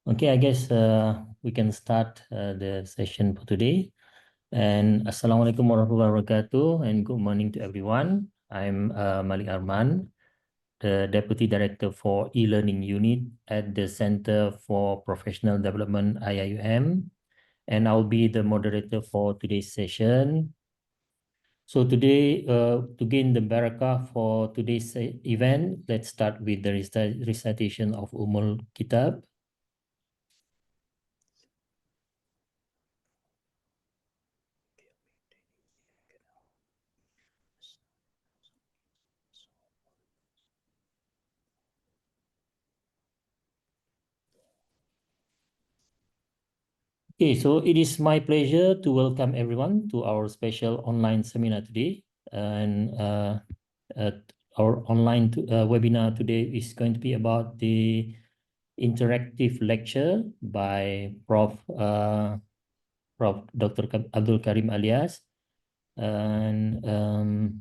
Okay, I guess we can start the session for today. And Assalamualaikum warahmatullahi wabarakatuh, and good morning to everyone. I'm Malik Arman, the Deputy Director for E-Learning Unit at the Center for Professional Development, IIUM, and I'll be the moderator for today's session. So today, to gain the barakah for today's event, let's start with the recitation of Kitab. Okay, so it is my pleasure to welcome everyone to our special online seminar today. And our online webinar today is going to be about the interactive lecture by Prof. Dr. Abdul Karim Alias. And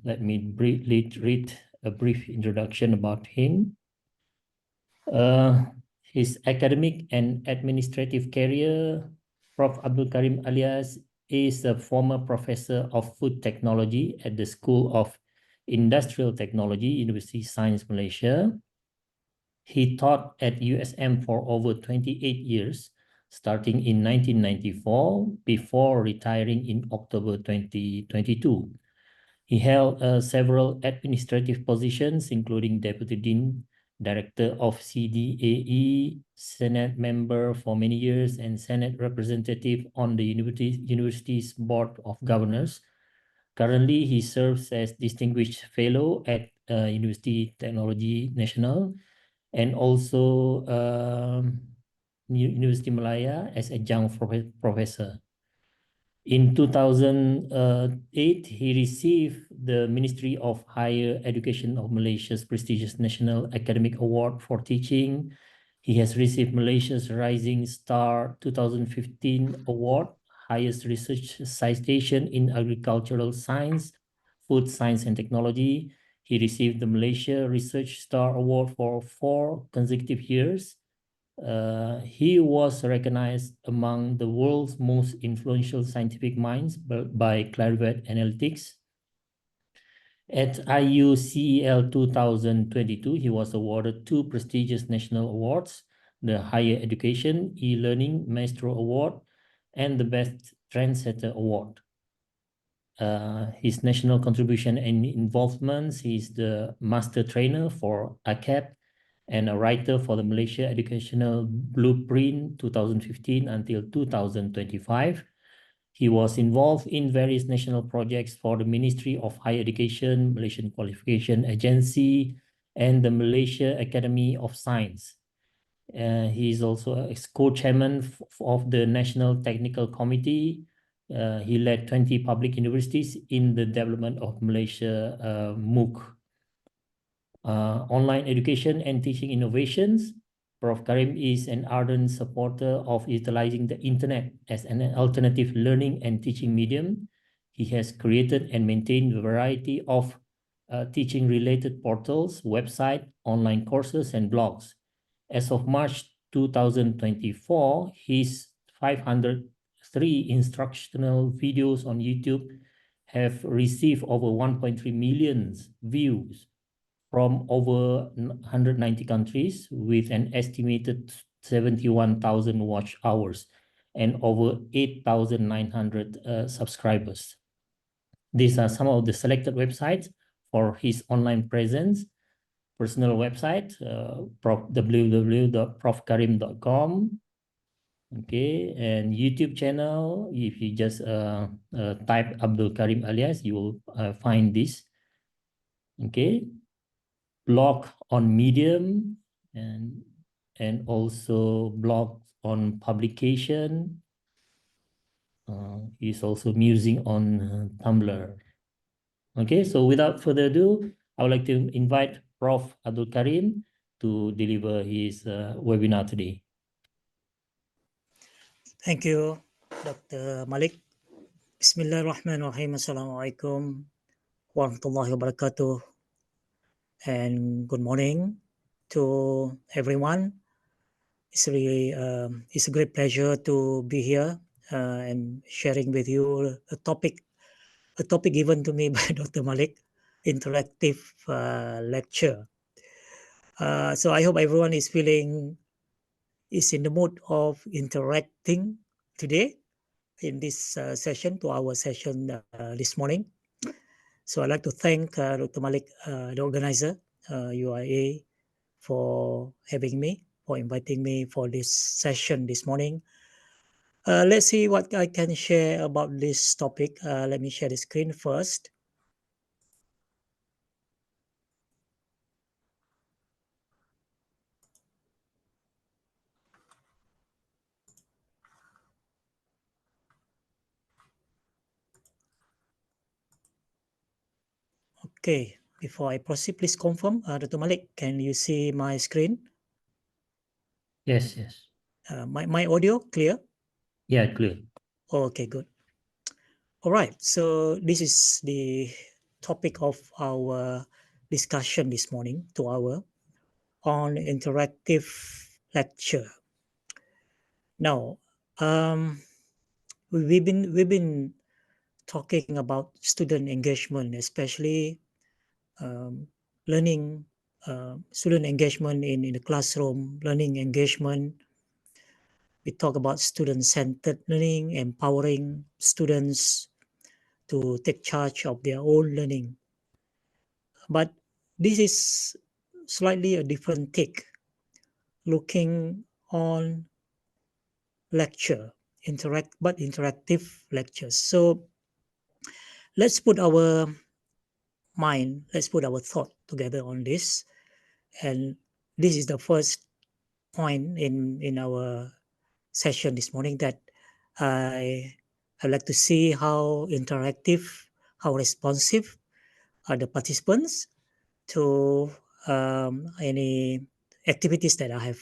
let me read a brief introduction about him. His academic and administrative career, Prof. Abdul Karim Alias is a former professor of food technology at the School of Industrial Technology, University of Science Malaysia. He taught at USM for over 28 years, starting in 1994 before retiring in October 2022. He held several administrative positions, including Deputy Dean, Director of CDAE, Senate member for many years, and Senate representative on the university's Board of Governors. Currently, he serves as Distinguished Fellow at University Technology National and also University Malaya as adjunct professor. In 2008, he received the Ministry of Higher Education of Malaysia's prestigious National Academic Award for teaching. He has received Malaysia's Rising Star 2015 Award, highest research citation in agricultural science, food science and technology. He received the Malaysia Research Star Award for 4 consecutive years. He was recognized among the world's most influential scientific minds by Clarivate Analytics. At IUCEL 2022, he was awarded 2 prestigious national awards, the Higher Education E-Learning Maestro Award and the Best Trendsetter Award. His national contribution and involvements, he is the master trainer for ACAP and a writer for the Malaysia Educational Blueprint 2015 until 2025. He was involved in various national projects for the Ministry of Higher Education, Malaysian Qualification Agency, and the Malaysia Academy of Science. He is also a co-chairman of the National Technical Committee. He led 20 public universities in the development of Malaysia MOOC. Online education and teaching innovations. Prof. Karim is an ardent supporter of utilizing the internet as an alternative learning and teaching medium. He has created and maintained a variety of teaching-related portals, websites, online courses, and blogs. As of March 2024, his 503 instructional videos on YouTube have received over 1.3 million views from over 190 countries with an estimated 71,000 watch hours and over 8,900 subscribers. These are some of the selected websites for his online presence. Personal website, www.profkarim.com. Okay, and YouTube channel, if you just type Abdul Karim Alias, you will find this. Okay, blog on Medium and also blog on publication. He's also musing on Tumblr. Okay, so without further ado, I would like to invite Prof. Abdul Karim to deliver his webinar today. Thank you, Dr. Malik. Bismillahirrahmanirrahim. Assalamualaikum warahmatullahi wabarakatuh. And good morning to everyone. It's a great pleasure to be here and sharing with you a topic given to me by Dr. Malik, interactive lecture. So I hope everyone is in the mood of interacting today in this session, to our session this morning. So I'd like to thank Dr. Malik, the organizer, UIA, for having me, for inviting me for this session this morning. Let's see what I can share about this topic. Let me share the screen first. Okay, before I proceed, please confirm, Dr. Malik, can you see my screen? Yes, yes. My audio clear? Yeah, clear. Okay, good. All right, so this is the topic of our discussion this morning, 2 hour, on interactive lecture. Now, we've been talking about student engagement, especially um, learning, student engagement in the classroom, learning engagement. We talk about student-centered learning, empowering students to take charge of their own learning. But this is slightly a different take, looking on lecture, interactive lectures. So let's put our thought together on this. And this is the first point in our session this morning, that I like to see how interactive, how responsive are the participants to any activities that I have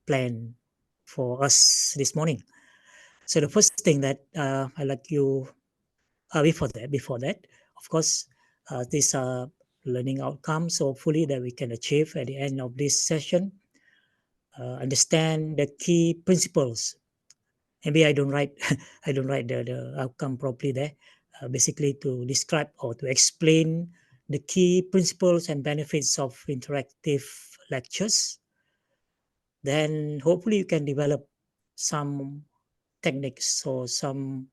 planned for us this morning. So the first thing that I like you before that, of course, these are learning outcomes. So hopefully that we can achieve at the end of this session. Understand the key principles. Maybe I don't write I don't write the outcome properly there. Basically, to describe or to explain the key principles and benefits of interactive lectures. Then hopefully you can develop some techniques or some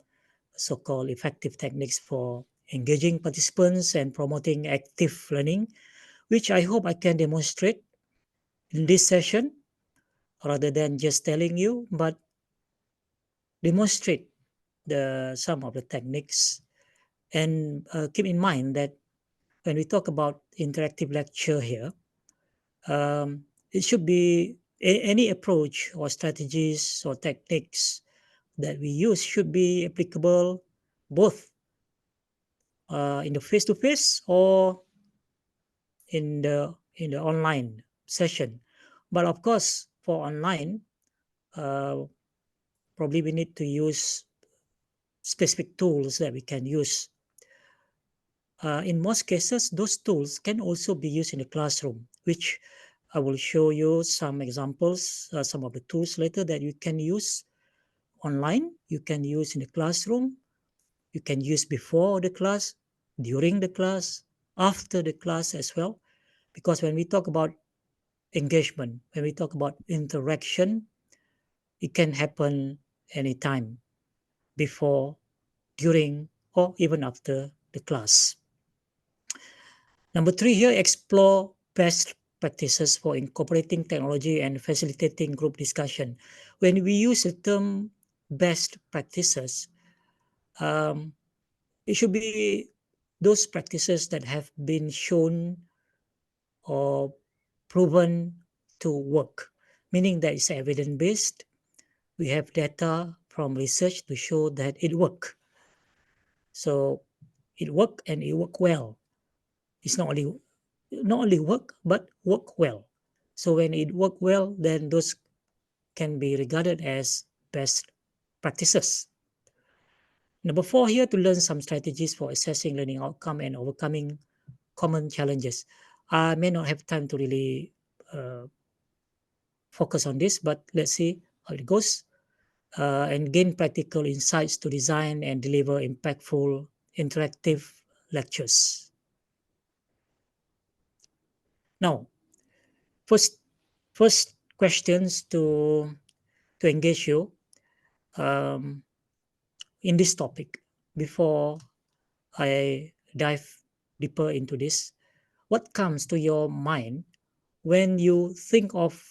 so-called effective techniques for engaging participants and promoting active learning, which I hope I can demonstrate in this session, rather than just telling you, but demonstrate some of the techniques. And keep in mind that when we talk about interactive lecture here, it should be any approach or strategies or techniques that we use should be applicable both in the face-to-face or in the online session. But of course, for online, uh, probably we need to use specific tools that we can use. In most cases, those tools can also be used in the classroom, which I will show you some examples, some of the tools later that you can use online, you can use in the classroom, you can use before the class, during the class, after the class as well. Because when we talk about engagement, when we talk about interaction, it can happen anytime, before, during, or even after the class. Number 3 here, explore best practices for incorporating technology and facilitating group discussion. When we use the term best practices, it should be those practices that have been shown or proven to work, meaning that it's evidence-based. We have data from research to show that it works. So it worked and it worked well. It's not only work, but work well. So when it work well, then those can be regarded as best practices. Number 4 here, to learn some strategies for assessing learning outcome and overcoming common challenges. I may not have time to really focus on this, but let's see how it goes. And gain practical insights to design and deliver impactful interactive lectures. Now, first questions to engage you um, in this topic before I dive deeper into this. What comes to your mind when you think of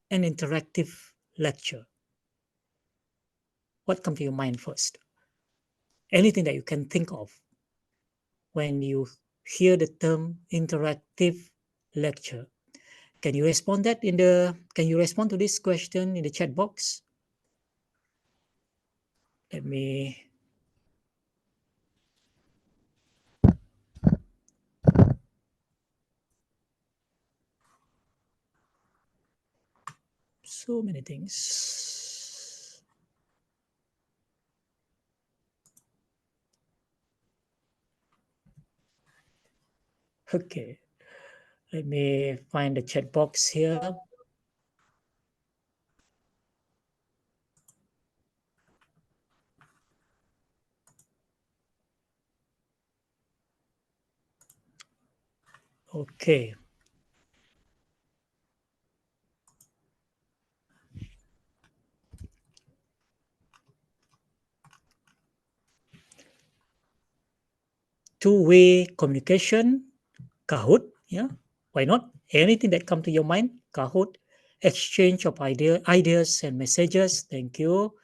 an interactive lecture? What comes to your mind first? Anything that you can think of when you hear the term interactive lecture. Can you respond to this question in the chat box? Let me so many things. Okay. Let me find the chat box here. Okay. Two-way communication, Kahoot, yeah, why not? Anything that come to your mind, Kahoot, exchange of ideas and messages. Thank you.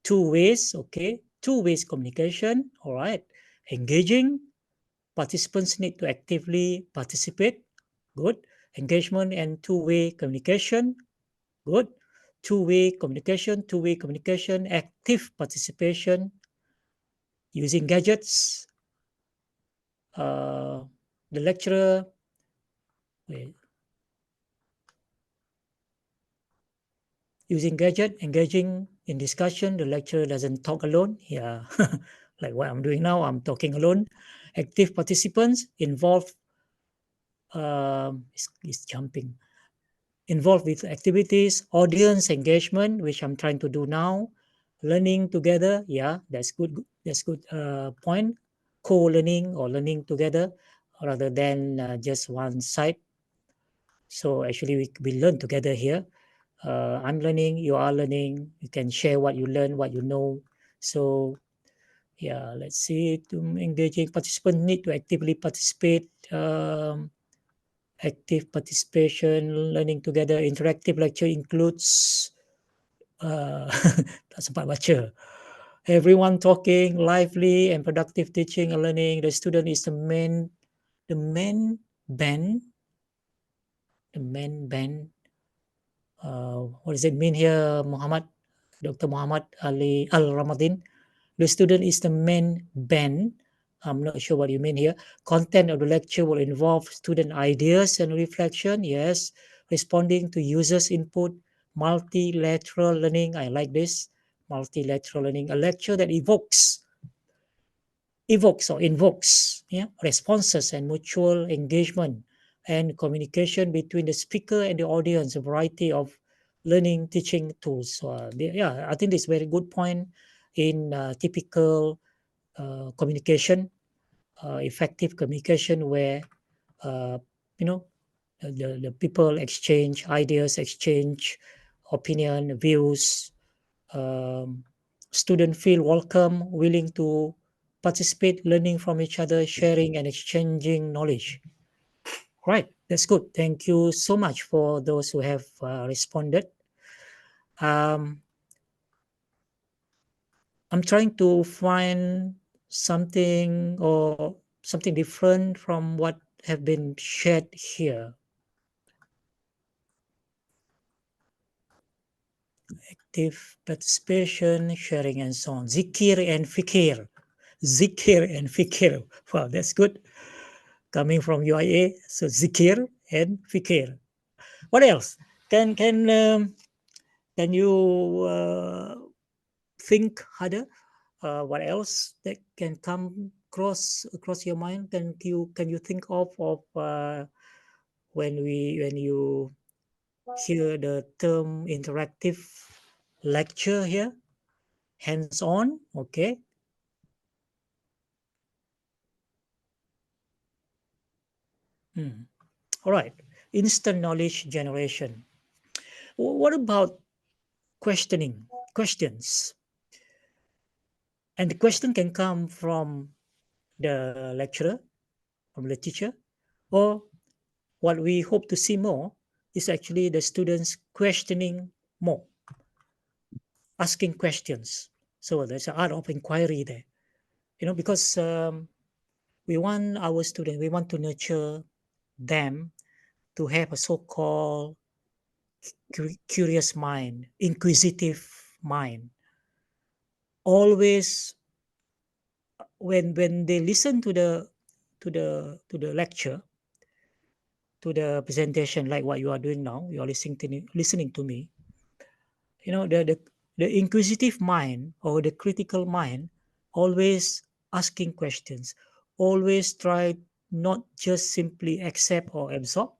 Two ways, okay. Two ways communication, all right. Engaging, participants need to actively participate. Good. Engagement and two-way communication. Good. Two-way communication, active participation using gadgets. The lecturer, wait, using gadget, engaging in discussion. The lecturer doesn't talk alone. Yeah, like what I'm doing now, I'm talking alone. Active participants involved is jumping. Involved with activities, audience engagement, which I'm trying to do now. Learning together, yeah, that's good. That's good point. Co-learning or learning together rather than just one side. So actually, we learn together here. I'm learning, you are learning. You can share what you learn, what you know. So yeah, let's see. To engaging participants need to actively participate. Active participation, learning together. Interactive lecture includes tak sempat baca. Everyone talking, lively and productive teaching and learning. The student is the main band. The main band. What does it mean here, Muhammad? Dr. Muhammad Ali Al Ramadin. The student is the main band. I'm not sure what you mean here. Content of the lecture will involve student ideas and reflection. Yes. Responding to users' input. Multilateral learning. I like this. Multilateral learning. A lecture that invokes responses and mutual engagement and communication between the speaker and the audience, a variety of learning teaching tools. So, yeah, I think this is a very good point in typical communication, effective communication where uh, you know the people exchange ideas, exchange opinion, views. um, Students feel welcome, willing to participate, learning from each other, sharing and exchanging knowledge. Right, that's good. Thank you so much for those who have responded. Um, I'm trying to find something different from what have been shared here. Active participation, sharing, and so on. Zikir and fikir. Zikir and fikir. Wow, that's good. Coming from UIA, so zikir and fikir. What else? Can you think harder? What else that can come across your mind? Can you think of when you hear the term interactive lecture here, hands-on, okay. All right, instant knowledge generation. What about questions? And the question can come from the lecturer, from the teacher, or what we hope to see more is actually the students questioning more, asking questions. So there's an art of inquiry there, because we want our students, we want to nurture them to have a so-called curious mind, inquisitive mind. Always, when they listen to the lecture, to the presentation, like what you are doing now, you are listening to me. The inquisitive mind or the critical mind always asking questions, always try not just simply accept or absorb,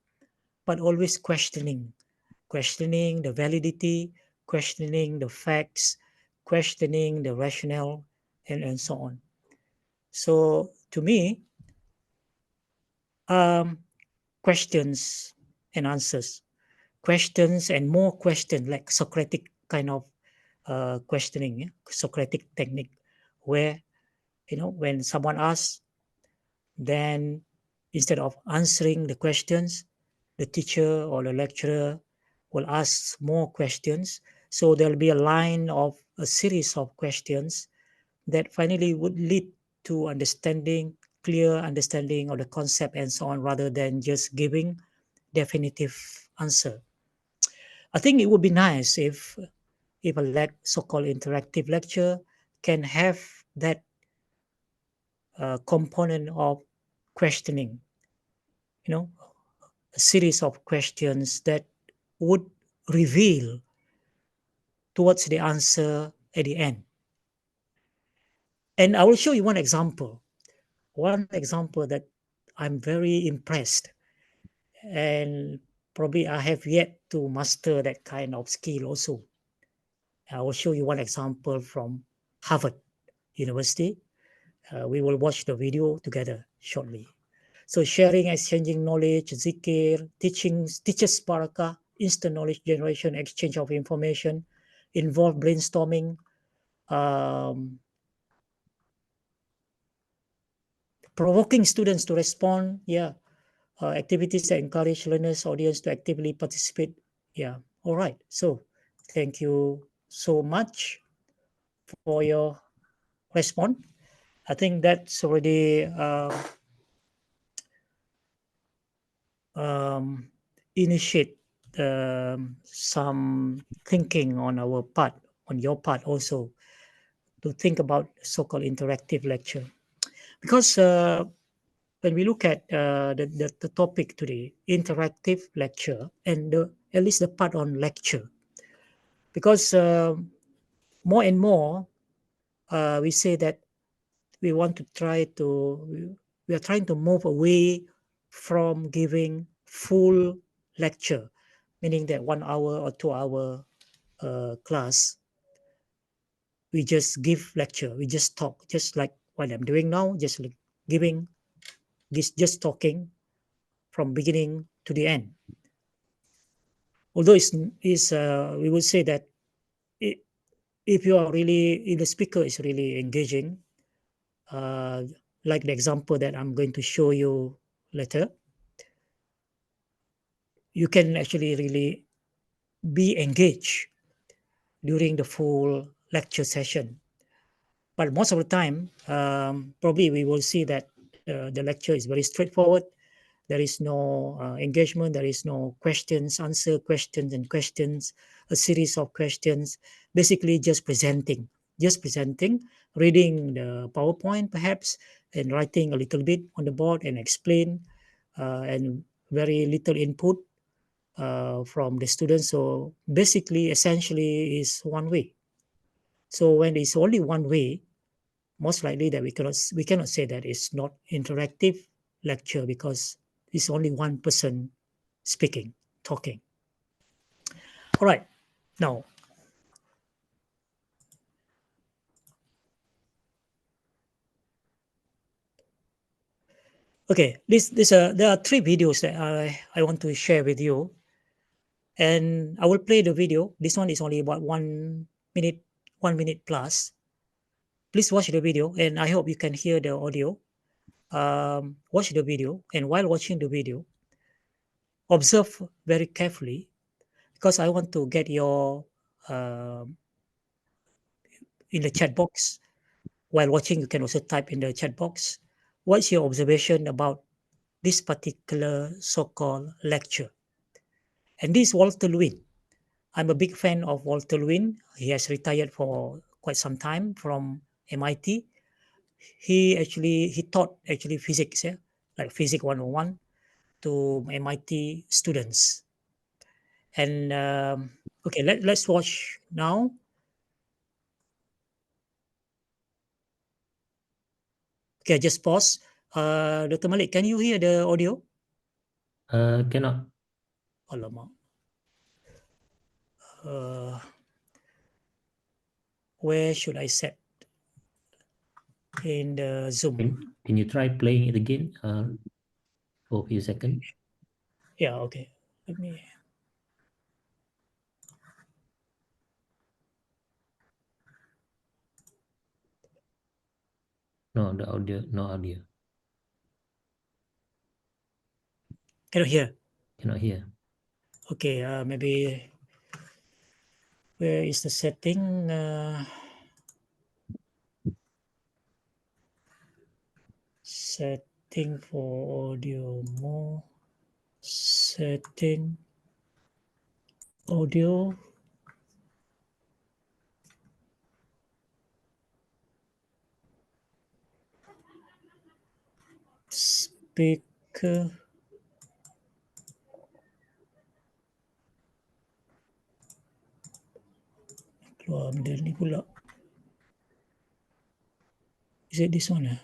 but always questioning the validity, questioning the facts, questioning the rationale, and so on. So to me, um, questions and answers, questions and more questions, like Socratic kind of questioning, yeah? Socratic technique, where when someone asks, then instead of answering the questions, the teacher or the lecturer will ask more questions. So there'll be a line of a series of questions that finally would lead to understanding, clear understanding of the concept and so on, rather than just giving definitive answer. I think it would be nice if a so-called interactive lecture can have that component of questioning, you know, a series of questions that would reveal towards the answer at the end. And I will show you one example that I'm very impressed, and probably I have yet to master that kind of skill also. I will show you one example from Harvard University. We will watch the video together shortly. So sharing, exchanging knowledge, zikir, teachers barakah, instant knowledge generation, exchange of information, involve brainstorming, um, provoking students to respond. Yeah, activities that encourage learners, audience to actively participate. Yeah, all right. So thank you so much for your response. I think that's already um, initiate some thinking on our part, on your part also, to think about so-called interactive lecture. Because when we look at the topic today, interactive lecture, and at least the part on lecture, because more and more we say that we want to try to, we are trying to move away from giving full lecture, meaning that 1 hour or 2 hour class, we just give lecture, we just talk, just like what I'm doing now, just like giving this, just talking from beginning to the end. Although we would say that it, if you are really, if the speaker is really engaging, uh, like the example that I'm going to show you later, you can actually really be engaged during the full lecture session. But most of the time, probably we will see that the lecture is very straightforward. There is no engagement. There is no questions, answer questions and questions, a series of questions, basically just presenting, reading the PowerPoint perhaps, and writing a little bit on the board and explain, and very little input from the students. So basically, essentially, is one way. So when it's only one way, most likely that we cannot say that it's not interactive lecture, because it's only one person speaking, talking. All right, now. Okay, there are 3 videos that I want to share with you, and I will play the video. This one is only about 1 minute, 1 minute plus. Please watch the video, and I hope you can hear the audio. Watch the video, and while watching the video, observe very carefully, because I want to get your in the chat box. While watching, you can also type in the chat box. What's your observation about this particular so-called lecture? And this Walter Lewin. I'm a big fan of Walter Lewin. He has retired for quite some time from MIT. He taught actually physics, yeah, like physics 101 to MIT students. And okay, let's watch now. Okay, just pause. Dr. Malik, can you hear the audio? Cannot. Alamak. Where should I set? In the Zoom. Can you try playing it again for a few seconds? Yeah, okay. Let me. No, the audio, no audio. Cannot hear. Cannot hear. Okay, maybe where is the setting? Setting for audio more. Setting audio. Speaker. Keluar benda ni pula. Is it this one?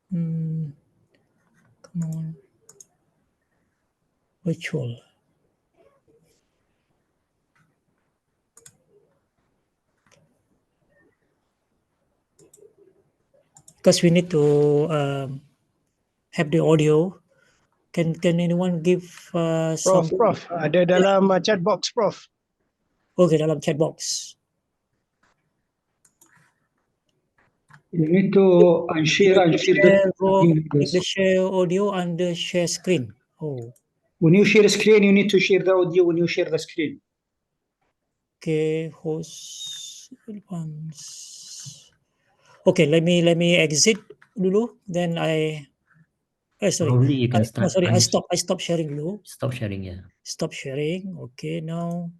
Come on. Virtual. Because we need to have the audio. Can anyone give some? Prof, ada dalam chat box, Prof. Okay, dalam chat box. You need to unshare the share audio and the share screen. Oh. When you share screen, you need to share the audio when you share the screen. Okay, host once. Okay, let me exit dulu. Then sorry. Probably you can start. Sorry, I stop sharing dulu. Stop sharing, yeah. Stop sharing. Okay, now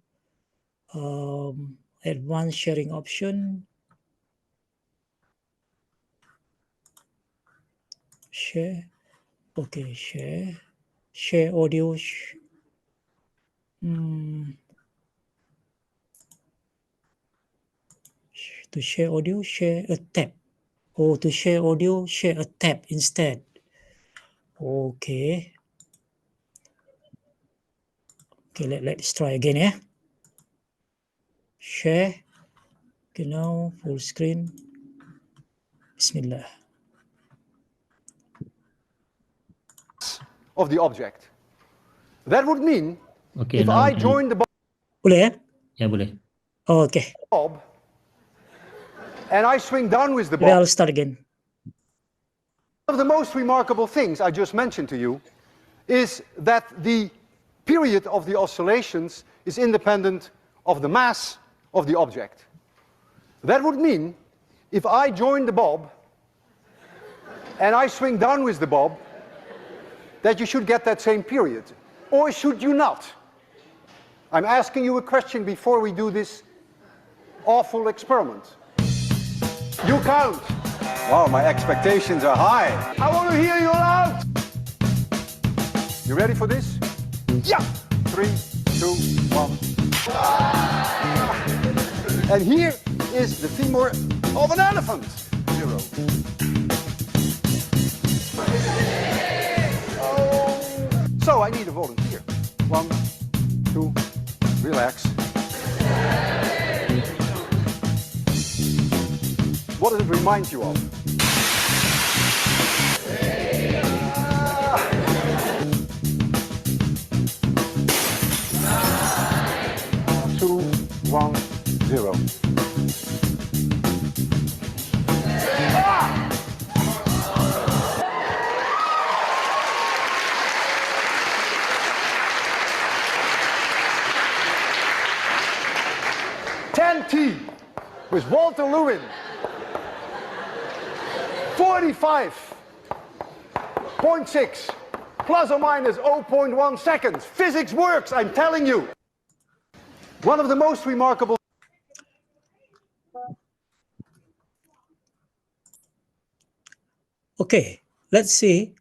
advanced sharing option. Share. Okay, share audio. To share audio, share a tab. Oh, to share audio, share a tab instead. Okay. Okay, let's try again, yeah. Share. Okay, now full screen. Bismillah. Of the object. That would mean Okay, if I join the boleh ya? Ya, boleh. Oh, okay. bob and I swing downwards the Maybe bob. I'll start again. One of the most remarkable things I just mentioned to you is that the period of the oscillations is independent of the mass of the object. That would mean if I join the bob and I swing downwards the bob, that you should get that same period. Or should you not? I'm asking you a question before we do this awful experiment. You count. Wow, my expectations are high. I want to hear you loud. You ready for this? Yeah. 3, 2, 1. And here is the femur of an elephant. 0. So I need a volunteer. 1, 2, Relax. What does it remind you of? Two, 1, 0. T with Walter Lewin. 45.6 plus or minus 0.1 seconds. Physics works, I'm telling you. One of the most remarkable. Okay, let's see.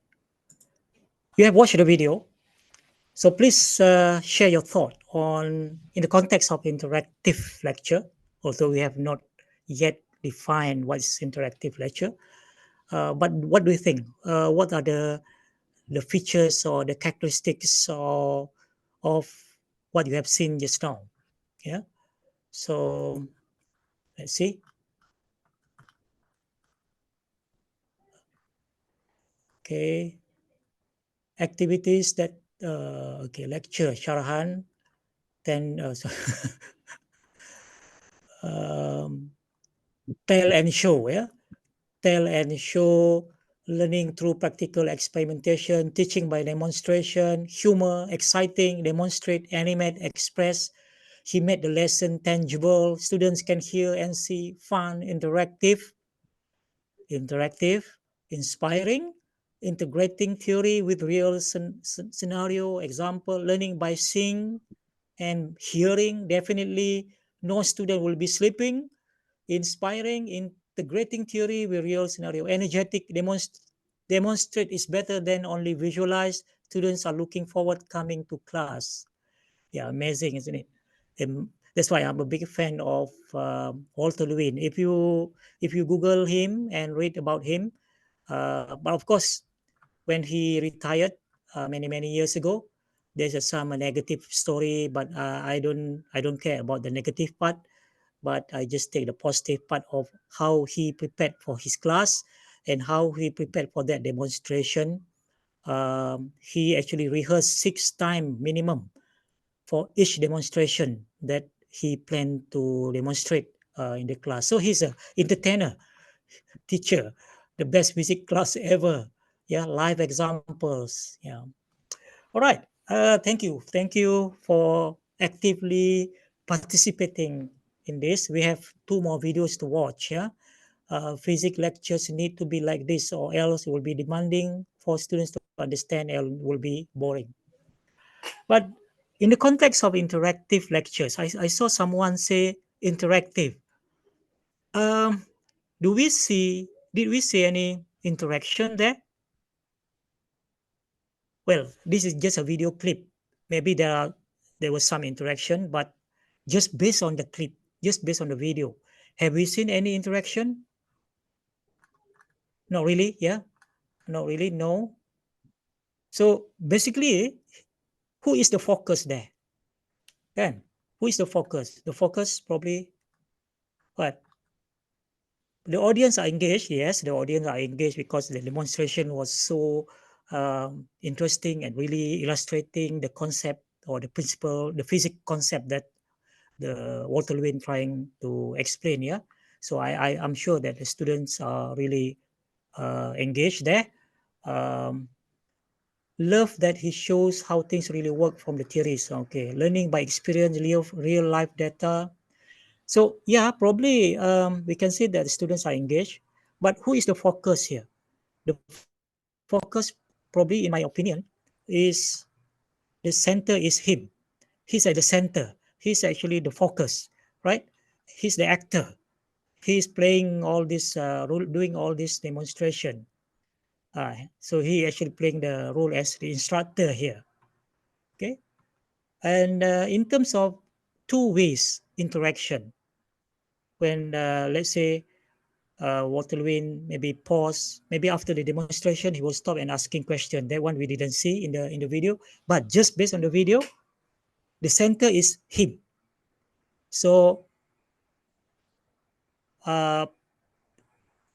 You have watched the video. So please share your thought on in the context of interactive lecture, although we have not yet defined what is interactive lecture. But what do you think? What are the features or the characteristics of what you have seen just now? Yeah. So let's see. Okay. Activities that okay, lecture Sharahan, then tell and show, yeah, tell and show, learning through practical experimentation, teaching by demonstration, humor, exciting, demonstrate, animate, express. He made the lesson tangible. Students can hear and see, fun, interactive, inspiring, integrating theory with real scenario, example, learning by seeing and hearing. Definitely no student will be sleeping. Inspiring, integrating theory with real scenario, energetic, demonstrate is better than only visualize. Students are looking forward coming to class. Yeah, amazing, isn't it? That's why I'm a big fan of Walter Lewin. If you Google him and read about him, but of course, when he retired many years ago, there's some negative story. But I don't care about the negative part. But I just take the positive part of how he prepared for his class and how he prepared for that demonstration. He actually rehearsed 6 times minimum for each demonstration that he planned to demonstrate in the class. So he's a entertainer, teacher, the best music class ever. Yeah, live examples. Yeah. All right. Thank you for actively participating in this. We have 2 more videos to watch. Yeah. Physics lectures need to be like this, or else it will be demanding for students to understand and will be boring. But in the context of interactive lectures, I saw someone say interactive. Um, did we see any interaction there? Well, this is just a video clip. Maybe there was some interaction, but just based on the clip, just based on the video, have we seen any interaction? Not really, yeah? Not really, no. So basically, who is the focus there? Then, who is the focus? The focus probably what? The audience are engaged, yes, the audience are engaged because the demonstration was so interesting and really illustrating the concept or the principle, the physics concept that the Walter Lewin trying to explain. Yeah, so I'm sure that the students are really engaged there. Love that he shows how things really work from the theories. Okay, learning by experience, real life data. So yeah, probably we can say that the students are engaged, but who is the focus here? The focus, probably in my opinion, is the center is him. He's at the center. He's actually the focus, right? He's the actor. He's playing all this role, doing all this demonstration. So he actually playing the role as the instructor here. Okay, and in terms of 2 ways interaction, when let's say Walter Lewin maybe pause, maybe after the demonstration he will stop and asking question. That one we didn't see in the video, but just based on the video, the center is him. So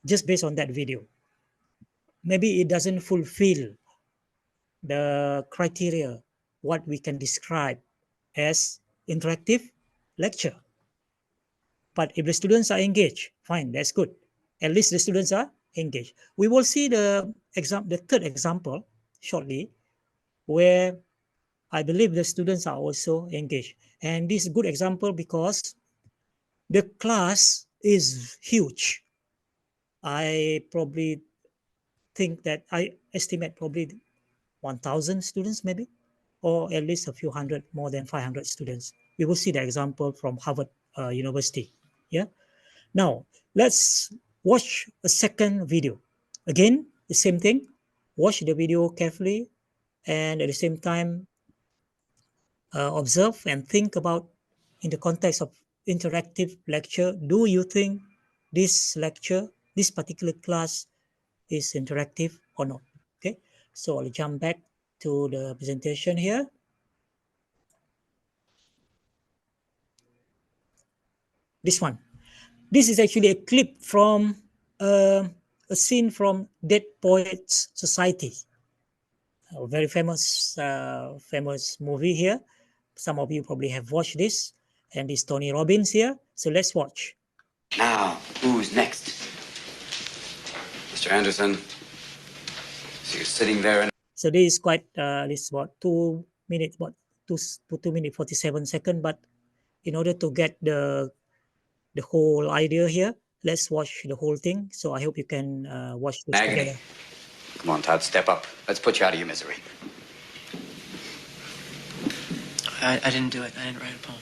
just based on that video, maybe it doesn't fulfill the criteria what we can describe as interactive lecture. But if the students are engaged, fine, that's good. At least the students are engaged. We will see the third example shortly, where I believe the students are also engaged. And this is a good example because the class is huge. I probably think that I estimate probably 1,000 students maybe, or at least a few hundred, more than 500 students. We will see the example from Harvard University. Yeah. Now, let's watch a second video. Again, the same thing. Watch the video carefully and at the same time observe and think about in the context of interactive lecture. Do you think this lecture, this particular class is interactive or not? Okay, so I'll jump back to the presentation here. This one. This is actually a clip from a scene from Dead Poets Society, a very famous movie here. Some of you probably have watched this, and it's Tony Robbins here. So let's watch. Now, who's next? Mr. Anderson. So you're sitting there and... So this is quite, this is about 2 minutes, about 2 minutes 47 seconds. But in order to get the whole idea here, let's watch the whole thing. So I hope you can watch this Agony. together. Come on, Todd, step up. Let's put you out of your misery. I didn't do it. I didn't write a poem.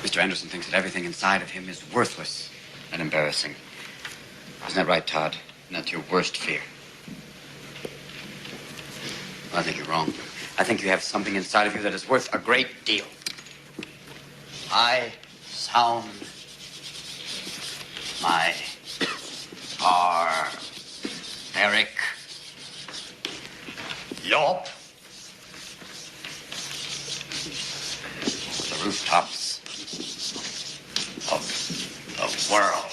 Mr. Anderson thinks that everything inside of him is worthless and embarrassing. Isn't that right, Todd? And that's your worst fear. Well, I think you're wrong. I think you have something inside of you that is worth a great deal. I sound my barbaric yelp. The rooftops of the world.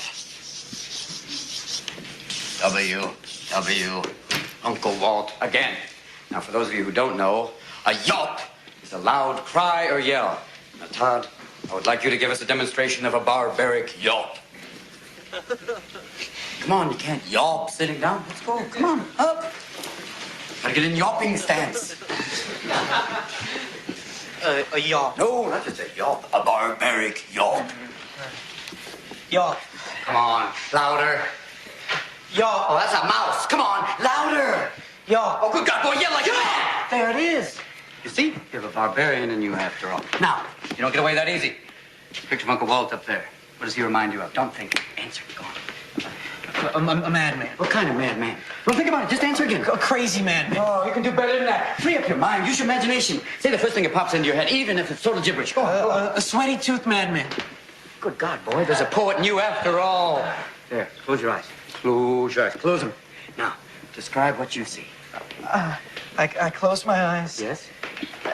W. Uncle Walt again. Now, for those of you who don't know, a yelp is a loud cry or yell. Now, Todd, I would like you to give us a demonstration of a barbaric yelp. Come on, you can't yelp sitting down. Let's go. Come on, up. Gotta get in yelping stance. A yelp. No, not just a yelp. A barbaric yelp. Yelp. Come on, louder. Yelp. Oh, that's a mouse. Come on, louder. Yelp. Oh, good God, boy, yell like a man. There it is. You see, you're a barbarian in you after all. Now, you don't get away that easy. Picture of Uncle Walt up there. What does he remind you of? Don't think. Answer. Go on. A madman. What kind of madman? Well, think about it. Just answer again. A crazy madman. Oh, you can do better than that. Free up your mind. Use your imagination. Say the first thing that pops into your head, even if it's total gibberish. Go on. Go on. A sweaty tooth madman. Good God, boy, there's a poet in you after all. There, close your eyes. Close your eyes. Close them. Now, describe what you see. I close my eyes. Yes?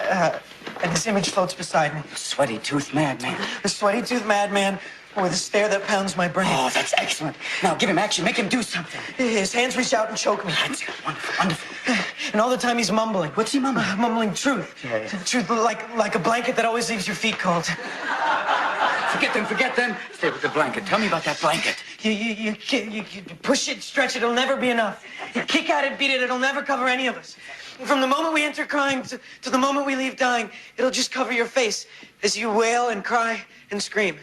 And this image floats beside me. A sweaty tooth madman. A sweaty tooth madman with a stare that pounds my brain. Oh, that's excellent. Now, give him action. Make him do something. His hands reach out and choke me. That's it. Wonderful, wonderful. And all the time he's mumbling. What's he mumbling? Mumbling truth. Yeah. Truth like a blanket that always leaves your feet cold. Forget them. Stay with the blanket. Tell me about that blanket. You push it, stretch it, it'll never be enough. You kick at it, beat it, it'll never cover any of us. From the moment we enter crying to the moment we leave dying, it'll just cover your face as you wail and cry and scream.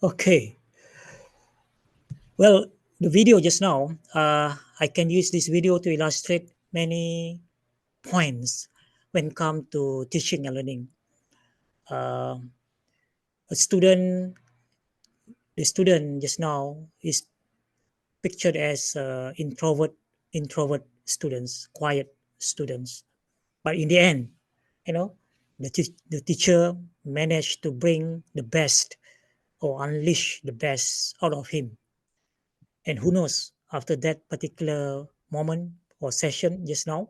Okay. Well, the video just now, I can use this video to illustrate many points when it comes to teaching and learning. The student just now is pictured as introvert students, quiet students. But in the end, the teacher managed to bring the best or unleash the best out of him. And who knows, after that particular moment or session just now,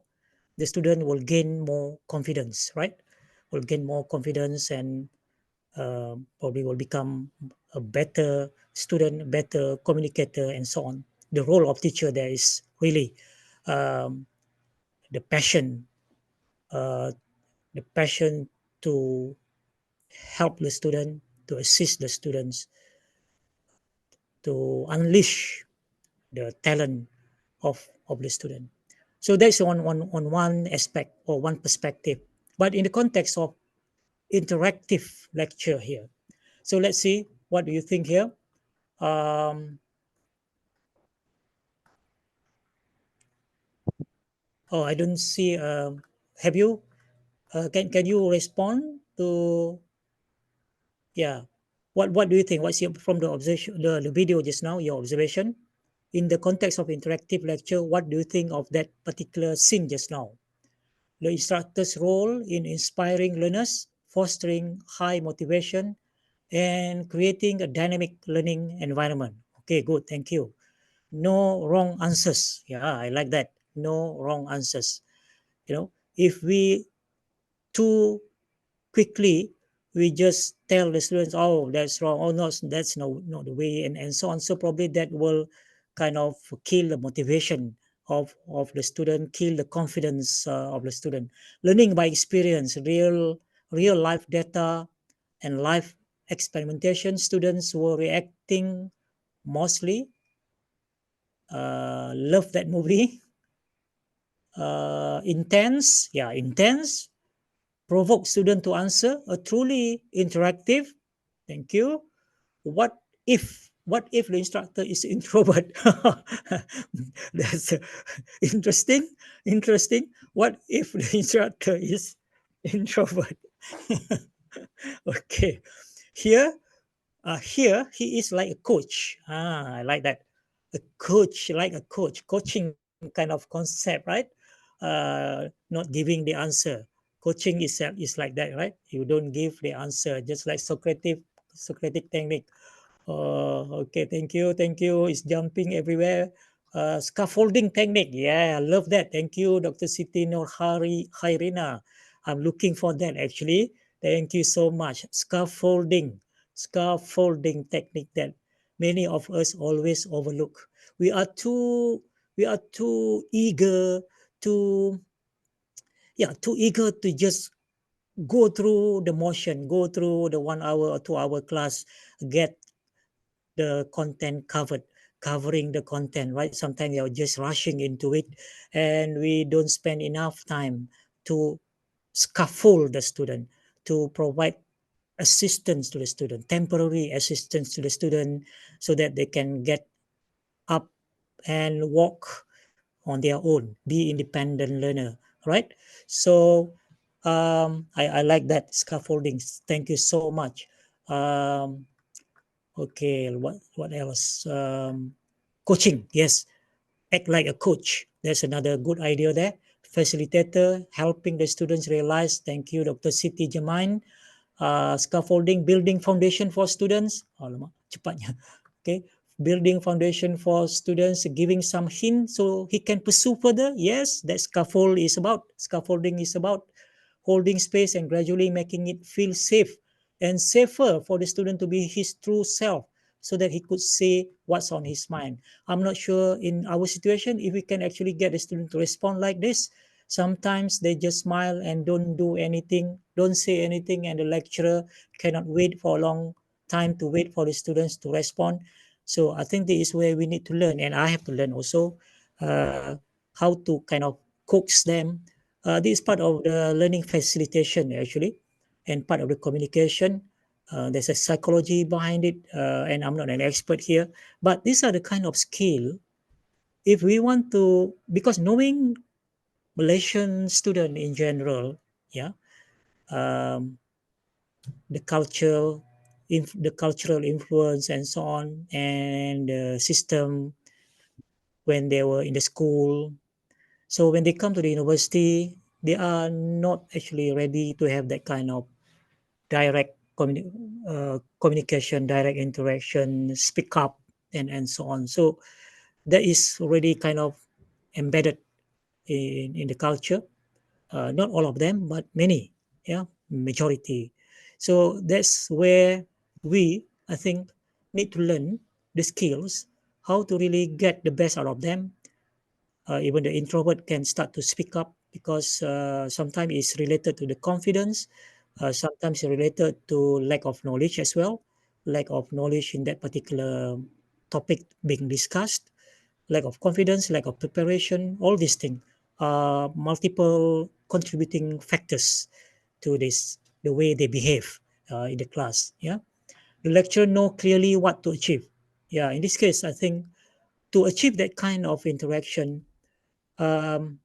the student will gain more confidence, right? Will gain more confidence and probably will become a better student, a better communicator, and so on. The role of teacher there is really the passion, uh, the passion to help the student, to assist the students, to unleash the talent of the student. So that's on one aspect or one perspective. But in the context of interactive lecture here, so let's see, what do you think here? Oh, I don't see. Have you? Can you respond to? Yeah. What do you think? What's your, from the observation, the video just now? Your observation in the context of interactive lecture. What do you think of that particular scene just now? The instructor's role in inspiring learners, fostering high motivation, and creating a dynamic learning environment. Okay, good. Thank you. No wrong answers. Yeah, I like that. No wrong answers. If we too quickly, we just tell the students, oh, that's wrong, oh no, that's not the way, and so on. So probably that will kind of kill the motivation of the student, kill the confidence of the student. Learning by experience, real life data and life experimentation, students were reacting mostly. Love that movie. Intense, yeah, intense. Provoke student to answer. A truly interactive. Thank you. What if the instructor is introvert? That's interesting. Interesting. What if the instructor is introvert? Okay. Here, here he is like a coach. I like that. A coach, like a coach, coaching kind of concept, right? Not giving the answer. Coaching is like that, right? You don't give the answer, just like Socratic technique. Okay, thank you, thank you. It's jumping everywhere. Scaffolding technique, yeah, I love that. Thank you, Dr. Siti Nur Hairina. I'm looking for that actually. Thank you so much. Scaffolding technique that many of us always overlook. We are too eager to, yeah, too eager to just go through the motion, go through the 1 hour or 2 hour class, get the content covering the content, right? Sometimes you're just rushing into it, and we don't spend enough time to scaffold the student, to provide assistance to the student, temporary assistance to the student, so that they can get up and walk on their own, be independent learner, right? So I like that scaffolding. Thank you so much. Okay, what else? Coaching, yes, act like a coach. That's another good idea there. Facilitator, helping the students realize. Thank you, Dr. Siti Jamain. Scaffolding, building foundation for students. Alamak, cepatnya. Okay, building foundation for students, giving some hint so he can pursue further. Yes, that scaffolding is about holding space and gradually making it feel safe and safer for the student to be his true self, so that he could say what's on his mind. I'm not sure in our situation if we can actually get the student to respond like this. Sometimes they just smile and don't do anything, don't say anything, and the lecturer cannot wait for a long time to wait for the students to respond. So I think this is where we need to learn, and I have to learn also how to kind of coax them. This is part of the learning facilitation actually, and part of the communication. There's a psychology behind it, and I'm not an expert here, but these are the kind of skill. If we want to, because knowing Malaysian student in general, yeah, um, the culture, the cultural influence and so on, and the system when they were in the school. So when they come to the university, they are not actually ready to have that kind of direct communication, direct interaction, speak up, and so on. So that is already kind of embedded in the culture. Not all of them, but many, yeah, majority. So that's where we, I think, need to learn the skills, how to really get the best out of them. Even the introvert can start to speak up because sometimes it's related to the confidence, sometimes related to lack of knowledge as well, lack of knowledge in that particular topic being discussed, lack of confidence, lack of preparation, all these things are multiple contributing factors to this, the way they behave in the class. Yeah, the lecturer know clearly what to achieve. Yeah, in this case, I think to achieve that kind of interaction, um,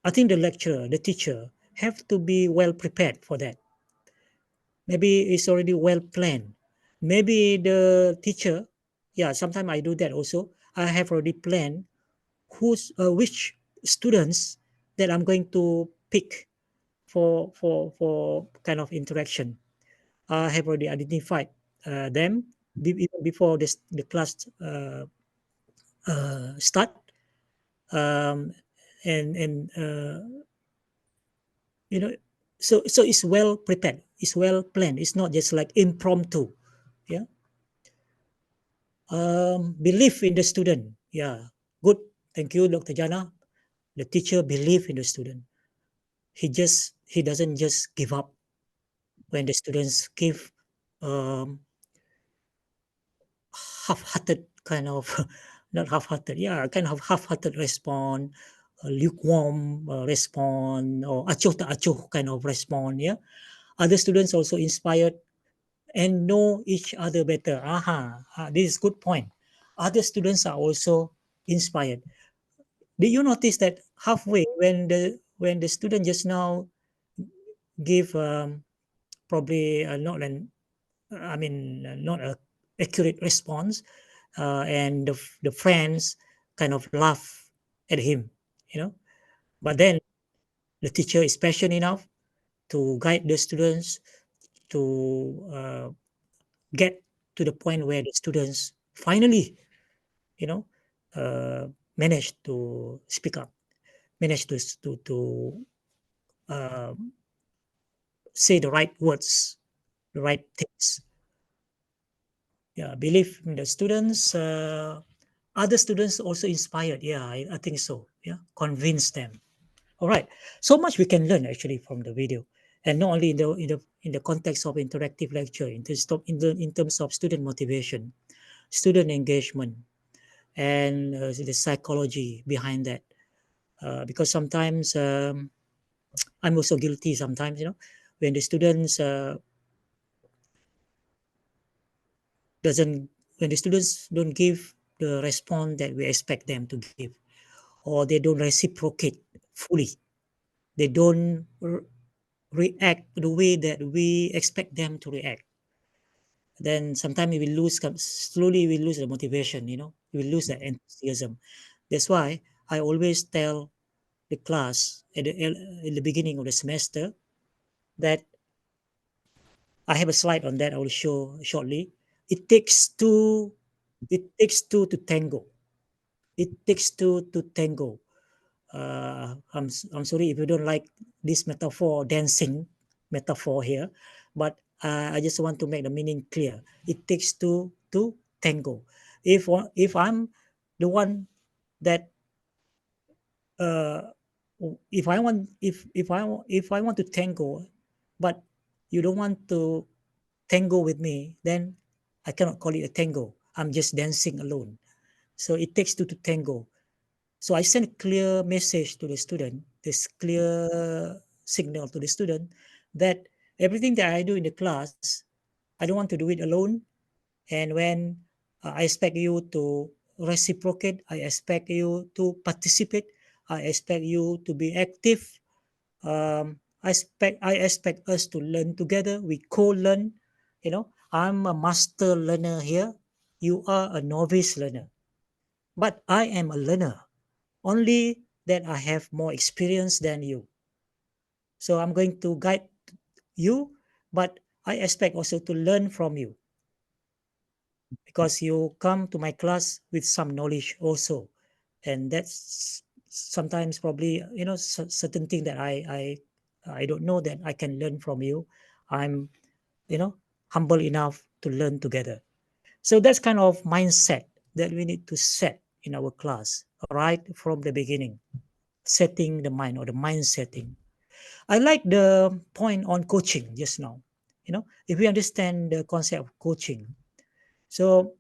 I think the lecturer, the teacher, have to be well prepared for that. Maybe it's already well planned. Maybe the teacher, yeah, sometimes I do that also. I have already planned which students that I'm going to pick for kind of interaction. I have already identified them even before the class start, um, and you know, so it's well prepared, it's well planned, it's not just like impromptu. Yeah. Belief in the student, yeah, good, thank you, Dr. Jana. The teacher believe in the student. He doesn't just give up when the students give um, half-hearted kind of not half-hearted, yeah, kind of half-hearted response, lukewarm response, or acuh tak acuh kind of response. Yeah, other students also inspired and know each other better. This is good point. Other students are also inspired. Did you notice that halfway when the student just now give probably not an I mean not a accurate response, and the friends kind of laugh at him, you know. But then the teacher is passionate enough to guide the students to get to the point where the students finally, you know, uh, manage to speak up, manage to uh, say the right words, the right things. Yeah, believe in the students. Other students also inspired. Yeah, I think so. Yeah, convince them. All right. So much we can learn actually from the video, and not only in the context of interactive lecture, in terms of student motivation, student engagement, and the psychology behind that. Because sometimes I'm also guilty. Sometimes, you know, when the students doesn't when the students don't give the response that we expect them to give, or they don't reciprocate fully, they don't react the way that we expect them to react, then sometimes we will lose, slowly we lose the motivation, you know, we will lose that enthusiasm. That's why I always tell the class in the beginning of the semester that I have a slide on that I will show shortly. It takes two, it takes two to tango. It takes two to tango. I'm sorry if you don't like this metaphor, dancing metaphor here, but I just want to make the meaning clear. It takes two to tango. If I'm the one that uh, if I want to tango, but you don't want to tango with me, then I cannot call it a tango. I'm just dancing alone. So it takes two to tango. So I send a clear message to the student, this clear signal to the student that everything that I do in the class, I don't want to do it alone. And when I expect you to reciprocate, I expect you to participate, I expect you to be active. I expect us to learn together. We co-learn. You know, I'm a master learner here. You are a novice learner, but I am a learner. Only that I have more experience than you. So I'm going to guide you, but I expect also to learn from you, because you come to my class with some knowledge also, and that's sometimes probably certain thing that I don't know, that I can learn from you. I'm humble enough to learn together. So that's kind of mindset that we need to set in our class right from the beginning, setting the mind, or the mind setting. I like the point on coaching just now. If we understand the concept of coaching, so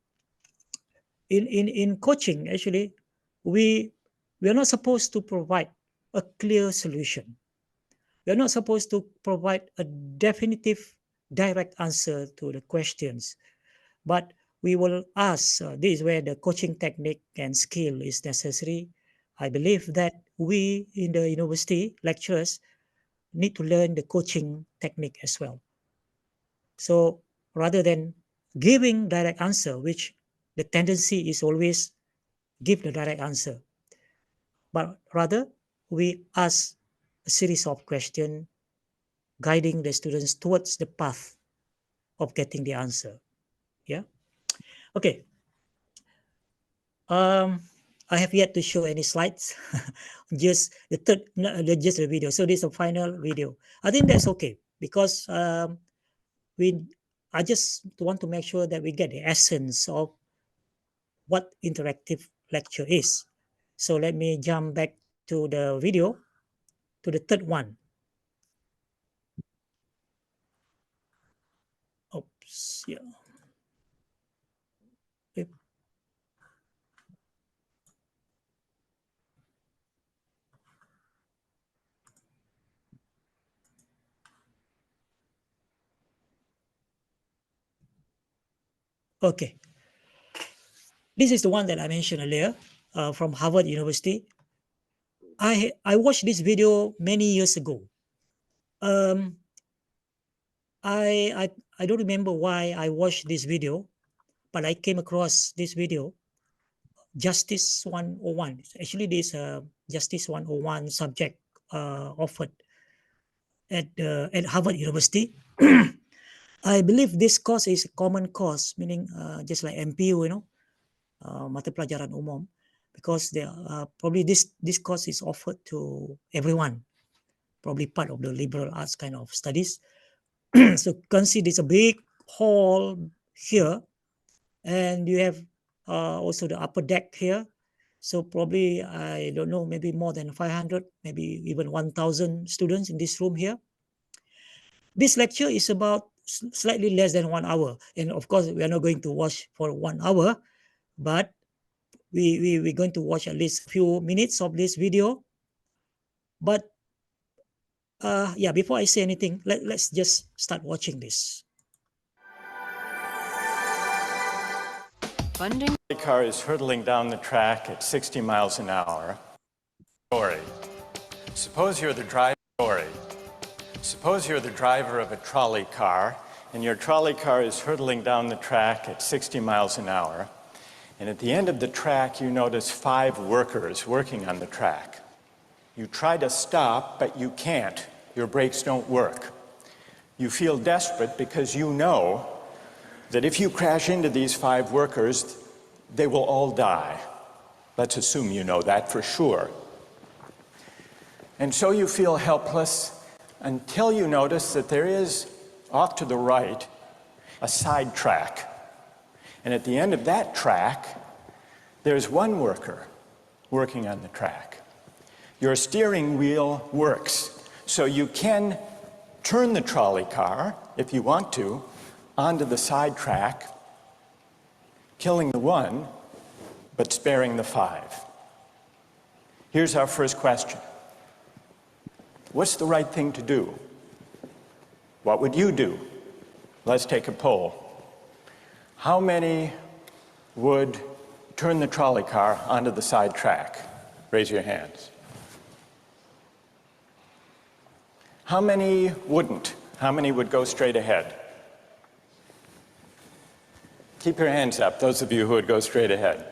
in coaching, actually, we are not supposed to provide a clear solution. We are not supposed to provide a definitive, direct answer to the questions, but we will ask. This is where the coaching technique and skill is necessary. I believe that we in the university lecturers need to learn the coaching technique as well. So rather than giving direct answer, which the tendency is always give the direct answer, but rather we ask a series of questions guiding the students towards the path of getting the answer. Yeah. Okay. I have yet to show any slides. Just the third, just the video. So this is a final video. I think that's okay, because I just want to make sure that we get the essence of what interactive lecture is. So let me jump back to the video, to the third one. Oops, yeah. Okay. This is the one that I mentioned earlier, from Harvard University. I watched this video many years ago. I don't remember why I watched this video, but I came across this video, Justice 101. Actually, this Justice 101 subject offered at Harvard University. I believe this course is a common course, meaning just like MPU, mata pelajaran umum, because probably this course is offered to everyone, probably part of the liberal arts kind of studies. So you can see there's a big hall here, and you have also the upper deck here. So probably, I don't know, maybe more than 500, maybe even 1,000 students in this room here. This lecture is about slightly less than 1 hour. And of course, we are not going to watch for 1 hour, but we're going to watch at least a few minutes of this video. But yeah, before I say anything, let's just start watching this. Funding. The car is hurtling down the track at 60 miles an hour. Story. Suppose you're the driver. Suppose you're the driver of a trolley car, and your trolley car is hurtling down the track at 60 miles an hour. And at the end of the track, you notice 5 workers working on the track. You try to stop, but you can't. Your brakes don't work. You feel desperate because you know that if you crash into these 5 workers, they will all die. Let's assume you know that for sure. And so you feel helpless until you notice that there is, off to the right, a side track. And at the end of that track, there's 1 worker working on the track. Your steering wheel works, so you can turn the trolley car, if you want to, onto the side track, killing the 1, but sparing the 5. Here's our first question. What's the right thing to do? What would you do? Let's take a poll. How many would turn the trolley car onto the side track? Raise your hands. How many wouldn't? How many would go straight ahead? Keep your hands up, those of you who would go straight ahead.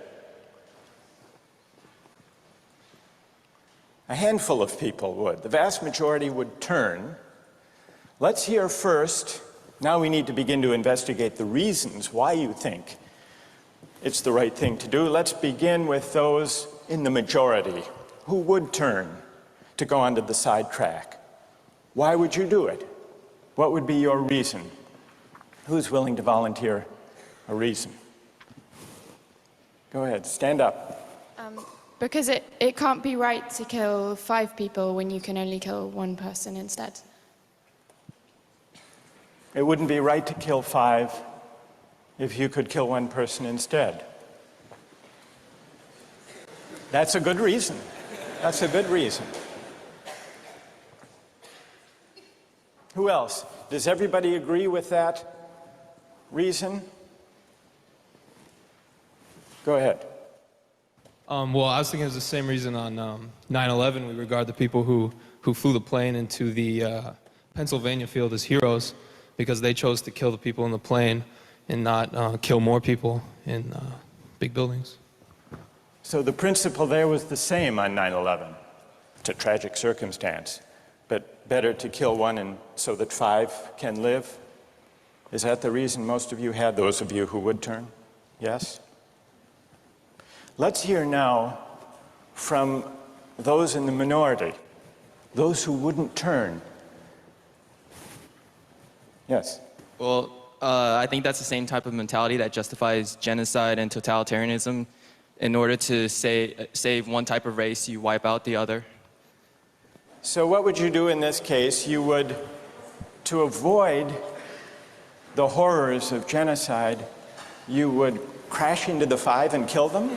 handful of people would. The vast majority would turn. Let's hear first. Now we need to begin to investigate the reasons why you think it's the right thing to do. Let's begin with those in the majority who would turn to go onto the side track. Why would you do it? What would be your reason? Who's willing to volunteer a reason? Go ahead, stand up. Because it can't be right to kill 5 people when you can only kill 1 person instead. It wouldn't be right to kill 5 if you could kill 1 person instead. That's a good reason. That's a good reason. Who else? Does everybody agree with that reason? Go ahead. Well, I was thinking it was the same reason on 9/11. We regard the people who flew the plane into the Pennsylvania field as heroes because they chose to kill the people in the plane and not kill more people in big buildings. So the principle there was the same on 9/11. It's a tragic circumstance, but better to kill 1 and so that 5 can live. Is that the reason most of you had, those of you who would turn? Yes? Let's hear now from those in the minority, those who wouldn't turn. Yes? Well, I think that's the same type of mentality that justifies genocide and totalitarianism. In order to save one type of race, you wipe out the other. So what would you do in this case? You would, to avoid the horrors of genocide, you would crash into the 5 and kill them?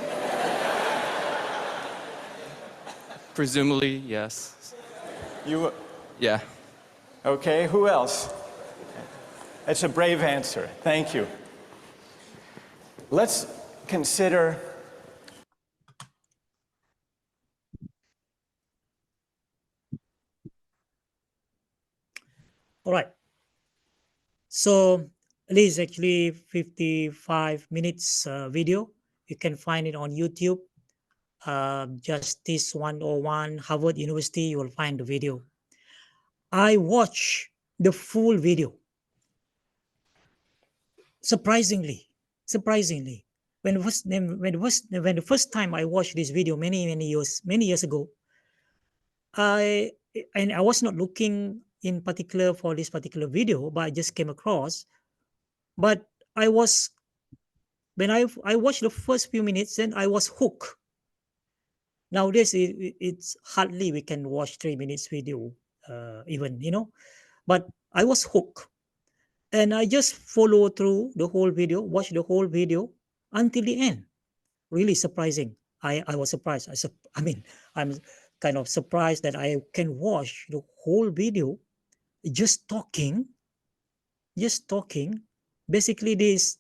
Presumably, yes. You? Yeah. Okay, who else? That's a brave answer. Thank you. Let's consider All right. So it is actually 55 minutes video. You can find it on YouTube. Justice 101, Harvard University, you will find the video. I watched the full video. Surprisingly, when the first time I watched this video many years ago, I was not looking in particular for this particular video, but I just came across. But when I watched the first few minutes, then I was hooked. Nowadays, it's hardly we can watch 3 minutes video, even, but I was hooked. And I just follow through the whole video, watch the whole video until the end. Really surprising. I was surprised. I'm kind of surprised that I can watch the whole video just talking. Basically, this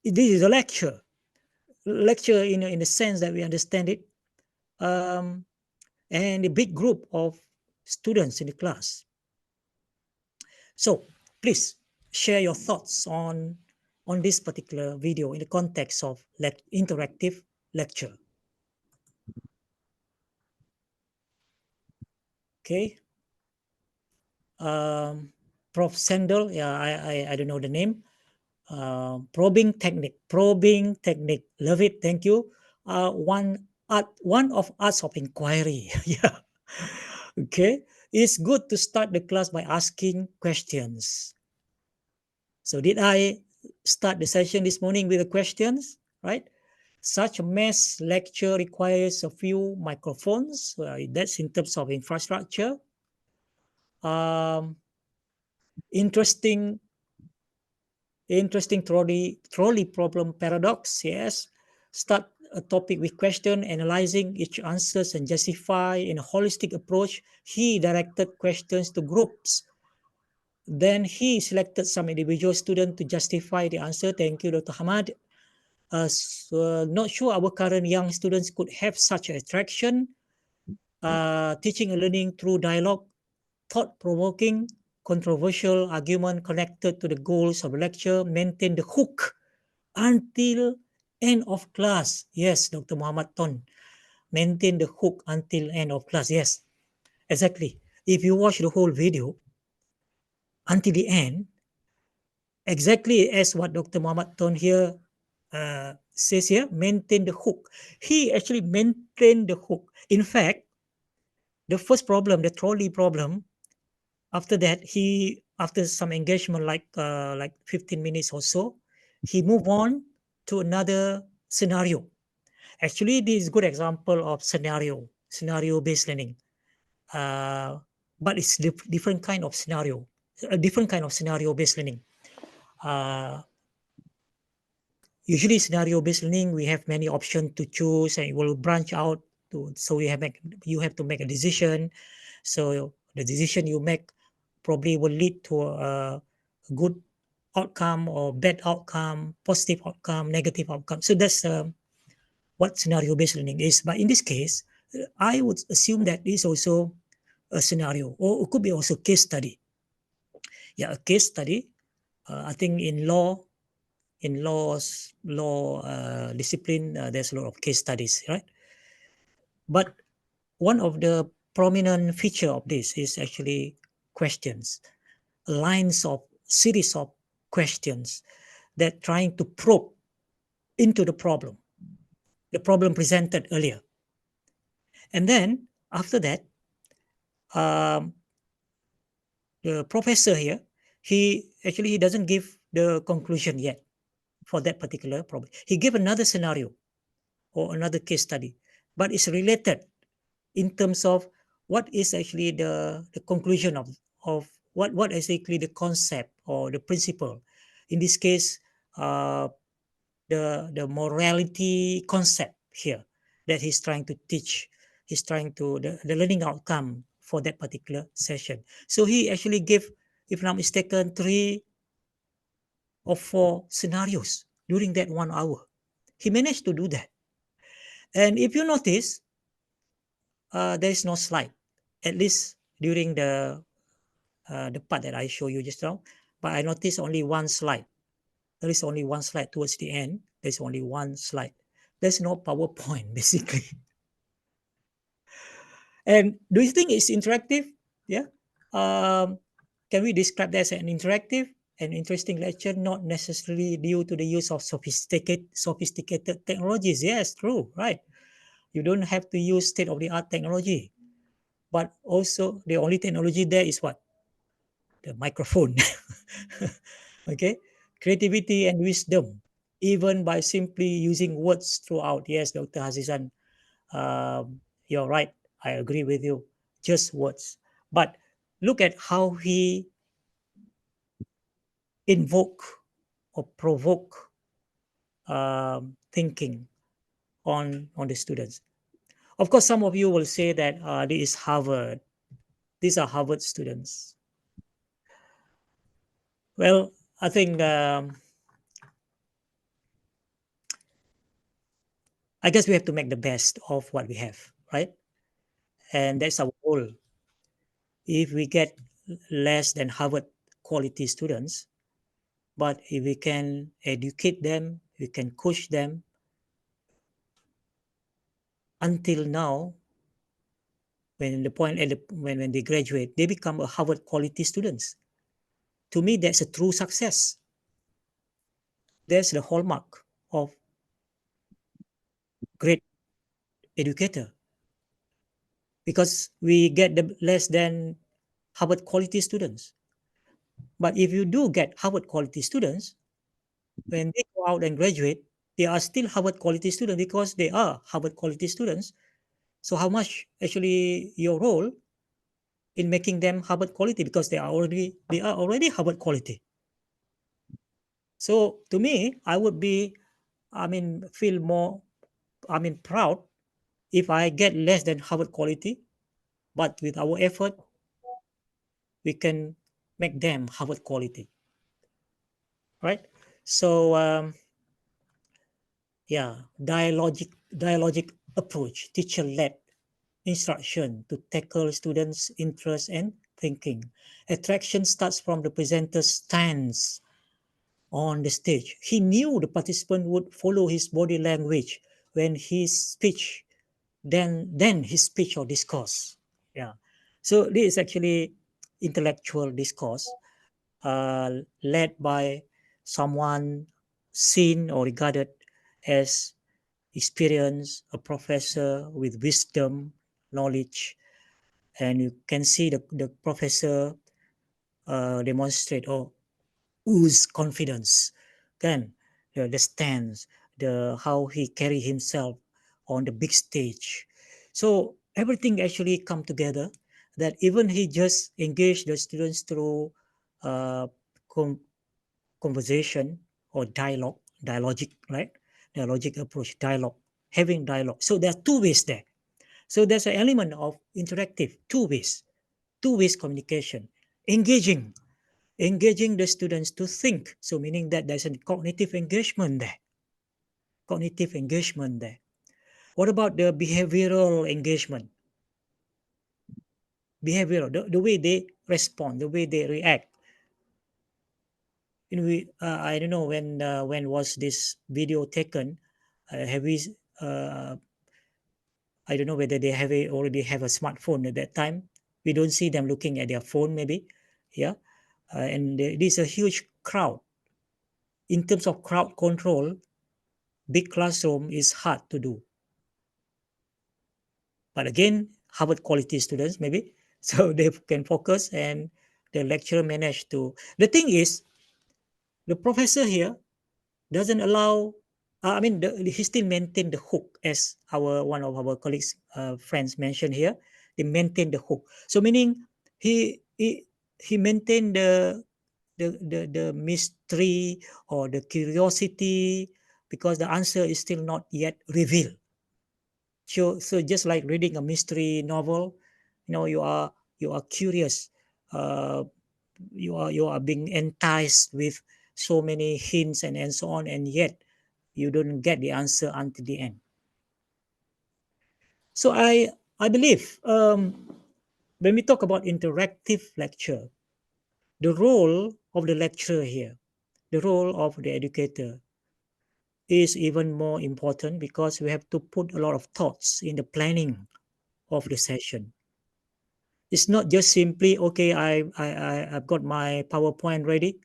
is a lecture in the sense that we understand it. And a big group of students in the class. So please share your thoughts on this particular video in the context of interactive lecture. Okay. Prof. Sandel, yeah, I don't know the name. Probing technique, love it, thank you. One of arts of inquiry. Yeah. Okay. It's good to start the class by asking questions. So did I start the session this morning with the questions, right? Such a mass lecture requires a few microphones. That's in terms of infrastructure. Interesting trolley problem paradox. Yes. Start a topic with question, analyzing each answers and justify in a holistic approach. He directed questions to groups. Then he selected some individual student to justify the answer. Thank you, Dr. Hamad. Not sure our current young students could have such attraction. Teaching and learning through dialogue, thought-provoking, controversial argument connected to the goals of the lecture, maintain the hook until end of class. Yes, Dr. Muhammad Ton. Maintain the hook until end of class. Yes. Exactly. If you watch the whole video until the end, exactly as what Dr. Muhammad Ton here says here, maintain the hook. He actually maintained the hook. In fact, the first problem, the trolley problem, after that, after some engagement like 15 minutes or so, he moved on to another scenario. Actually, this is a good example of scenario-based learning. But it's different kind of scenario, a different kind of scenario-based learning. Usually scenario-based learning, we have many options to choose and it will branch out so you have to make a decision. So the decision you make probably will lead to a good outcome or bad outcome, positive outcome, negative outcome. So that's what scenario-based learning is. But in this case, I would assume that this is also a scenario, or it could be also case study. Yeah, a case study. I think in law discipline, there's a lot of case studies, right? But one of the prominent feature of this is actually questions, series of questions that trying to probe into the problem presented earlier. And then after that, the professor here, he doesn't give the conclusion yet for that particular problem. He gave another scenario or another case study, but it's related in terms of what is actually the conclusion of what is actually the concept or the principle. In this case, the morality concept here that he's trying to teach. He's trying to the learning outcome for that particular session. So he actually gave, if I'm not mistaken, 3 or 4 scenarios during that 1 hour. He managed to do that. And if you notice, there is no slide, at least during the part that I show you just now. But I noticed only one slide. There is only one slide towards the end. There's only one slide. There's no PowerPoint, basically. And do you think it's interactive? Yeah. Can we describe that as an interactive and interesting lecture? Not necessarily due to the use of sophisticated technologies. Yes, true, right? You don't have to use state-of-the-art technology. But also, the only technology there is what? The microphone. Okay? Creativity and wisdom, even by simply using words throughout. Yes, Dr. Hazizan, you're right. I agree with you. Just words. But look at how he invoke or provoke thinking on the students. Of course, some of you will say that this is Harvard. These are Harvard students. Well, I think I guess we have to make the best of what we have, right? And that's our goal. If we get less than Harvard quality students, but if we can educate them, we can coach them until now, when they graduate, they become a Harvard quality students. To me, that's a true success. That's the hallmark of great educator, because we get the less than Harvard quality students. But if you do get Harvard quality students, when they go out and graduate, they are still Harvard quality students because they are Harvard quality students. So how much actually your role in making them Harvard quality, because they are already Harvard quality. So to me, I would be, feel more, proud if I get less than Harvard quality, but with our effort, we can make them Harvard quality, right? So yeah, dialogic approach, teacher-led instruction to tackle students' interest and thinking. Attraction starts from the presenter's stance on the stage. He knew the participant would follow his body language when his speech, then his speech or discourse. Yeah. So this is actually intellectual discourse led by someone seen or regarded as experienced, a professor with wisdom, knowledge, and you can see the professor demonstrate or ooze confidence, kan? The stance, the how he carry himself on the big stage. So everything actually come together that even he just engaged the students through uh, conversation or dialogic, right? Dialogic approach, dialogue, having dialogue. So there are two ways there. So there's an element of interactive, two ways communication, engaging the students to think. So meaning that there's a cognitive engagement there. Cognitive engagement there. What about the behavioral engagement? Behavioral, the way they respond, the way they react. You know, I don't know when was this video taken. Have we? I don't know whether they already have a smartphone at that time. We don't see them looking at their phone, maybe. Yeah, and this is a huge crowd. In terms of crowd control, big classroom is hard to do. But again, Harvard quality students maybe, so they can focus and the lecturer managed to. The thing is, the professor here doesn't allow. He still maintain the hook as one of our colleagues, friends mentioned here. They maintain the hook. So meaning he maintained the mystery or the curiosity because the answer is still not yet revealed. So just like reading a mystery novel, you are curious. You are being enticed with so many hints and so on, and yet you don't get the answer until the end. So I believe when we talk about interactive lecture, the role of the lecturer here, the role of the educator is even more important because we have to put a lot of thoughts in the planning of the session. It's not just simply, okay, I've got my PowerPoint ready.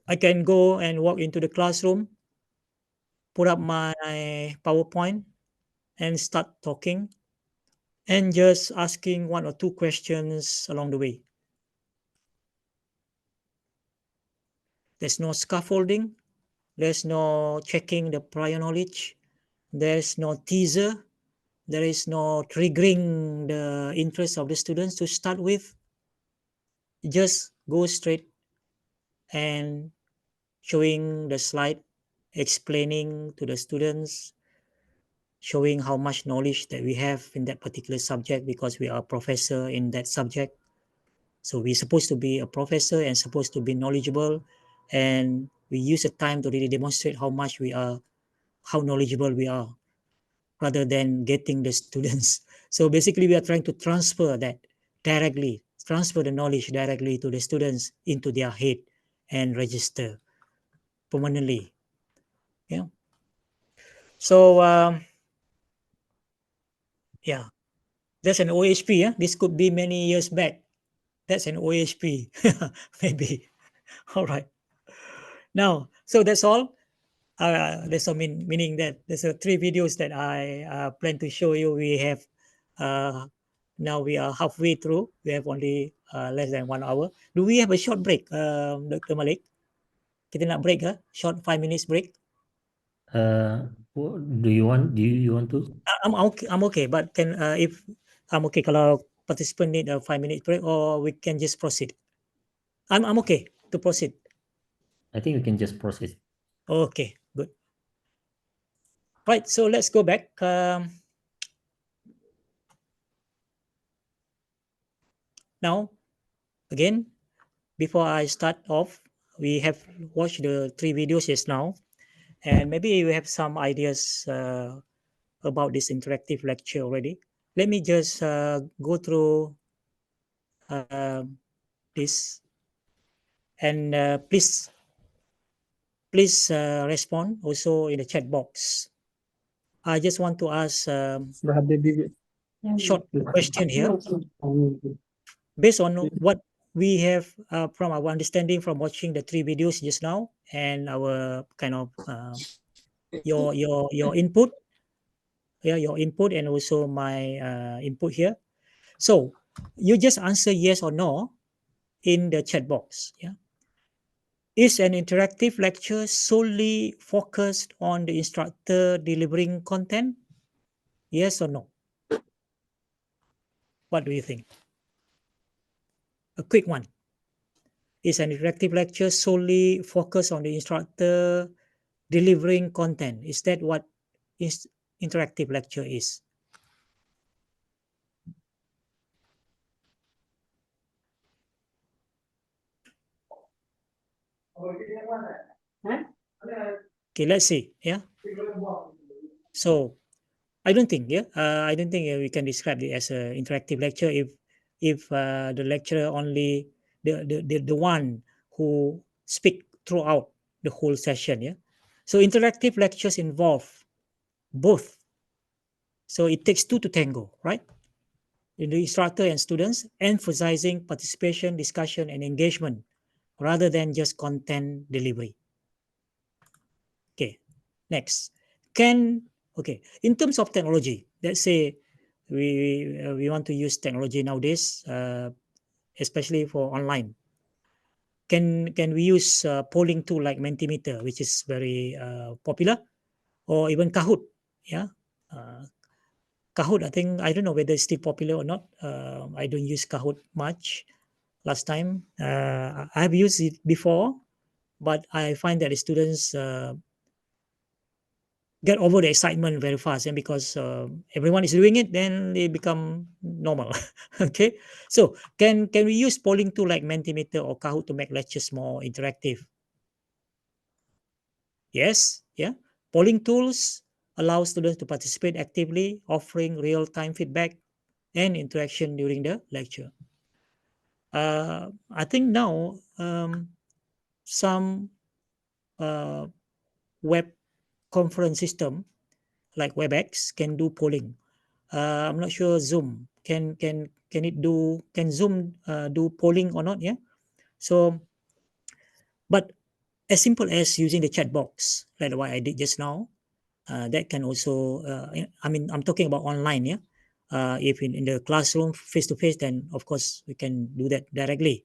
I can go and walk into the classroom, put up my PowerPoint and start talking and just asking one or two questions along the way. There's no scaffolding. There's no checking the prior knowledge. There's no teaser. There is no triggering the interest of the students to start with. Just go straight and showing the slide, explaining to the students, showing how much knowledge that we have in that particular subject because we are a professor in that subject. So we're supposed to be a professor and supposed to be knowledgeable, and we use the time to really demonstrate how much we are, how knowledgeable we are, rather than getting the students. So basically we are trying to transfer that directly, transfer the knowledge directly to the students into their head and register permanently. Yeah. So yeah, that's an OHP. Yeah, this could be many years back. That's an OHP, maybe. All right. Now, so that's all. There's a meaning that there's three videos that I plan to show you. We have now we are halfway through. We have only less than 1 hour. Do we have a short break, Dr. Malik? Kita nak break, short 5 minutes break. Do you want to? I'm okay, but can if I'm okay kalau participant need a 5 minute break, or we can just proceed. I'm okay to proceed. I think we can just proceed. Okay, good. Right, so let's go back. Now, again, before I start off, we have watched the 3 videos just now, and maybe you have some ideas about this interactive lecture already. Let me just go through this, and please respond also in the chat box. I just want to ask short question here. Based on what we have from our understanding from watching the 3 videos just now and our kind of your input, your input and also my input here. So you just answer yes or no in the chat box. Yeah. Is an interactive lecture solely focused on the instructor delivering content? Yes or no? What do you think? A quick one. Is an interactive lecture solely focused on the instructor delivering content? Is that what interactive lecture is? Okay, let's see. Yeah. So I don't think, we can describe it as an interactive lecture if the lecturer only the one who speak throughout the whole session. Yeah. So interactive lectures involve both. So it takes two to tango, right? The instructor and students emphasizing participation, discussion, and engagement rather than just content delivery. Okay, next. In terms of technology, let's say we want to use technology nowadays, especially for online. Can we use polling tool like Mentimeter, which is very popular, or even Kahoot? Yeah, Kahoot. I don't know whether it's still popular or not. I don't use Kahoot much. Last time, I have used it before, but I find that the students get over the excitement very fast, and because everyone is doing it, then they become normal. Okay, so can we use polling tool like Mentimeter or Kahoot to make lectures more interactive? Yes. Yeah. Polling tools allow students to participate actively, offering real-time feedback and interaction during the lecture. I think now some web conference system like WebEx can do polling. I'm not sure Zoom can Zoom do polling or not. Yeah. So, but as simple as using the chat box, like what I did just now, that can also. I'm talking about online. Yeah. If in the classroom face to face, then of course we can do that directly.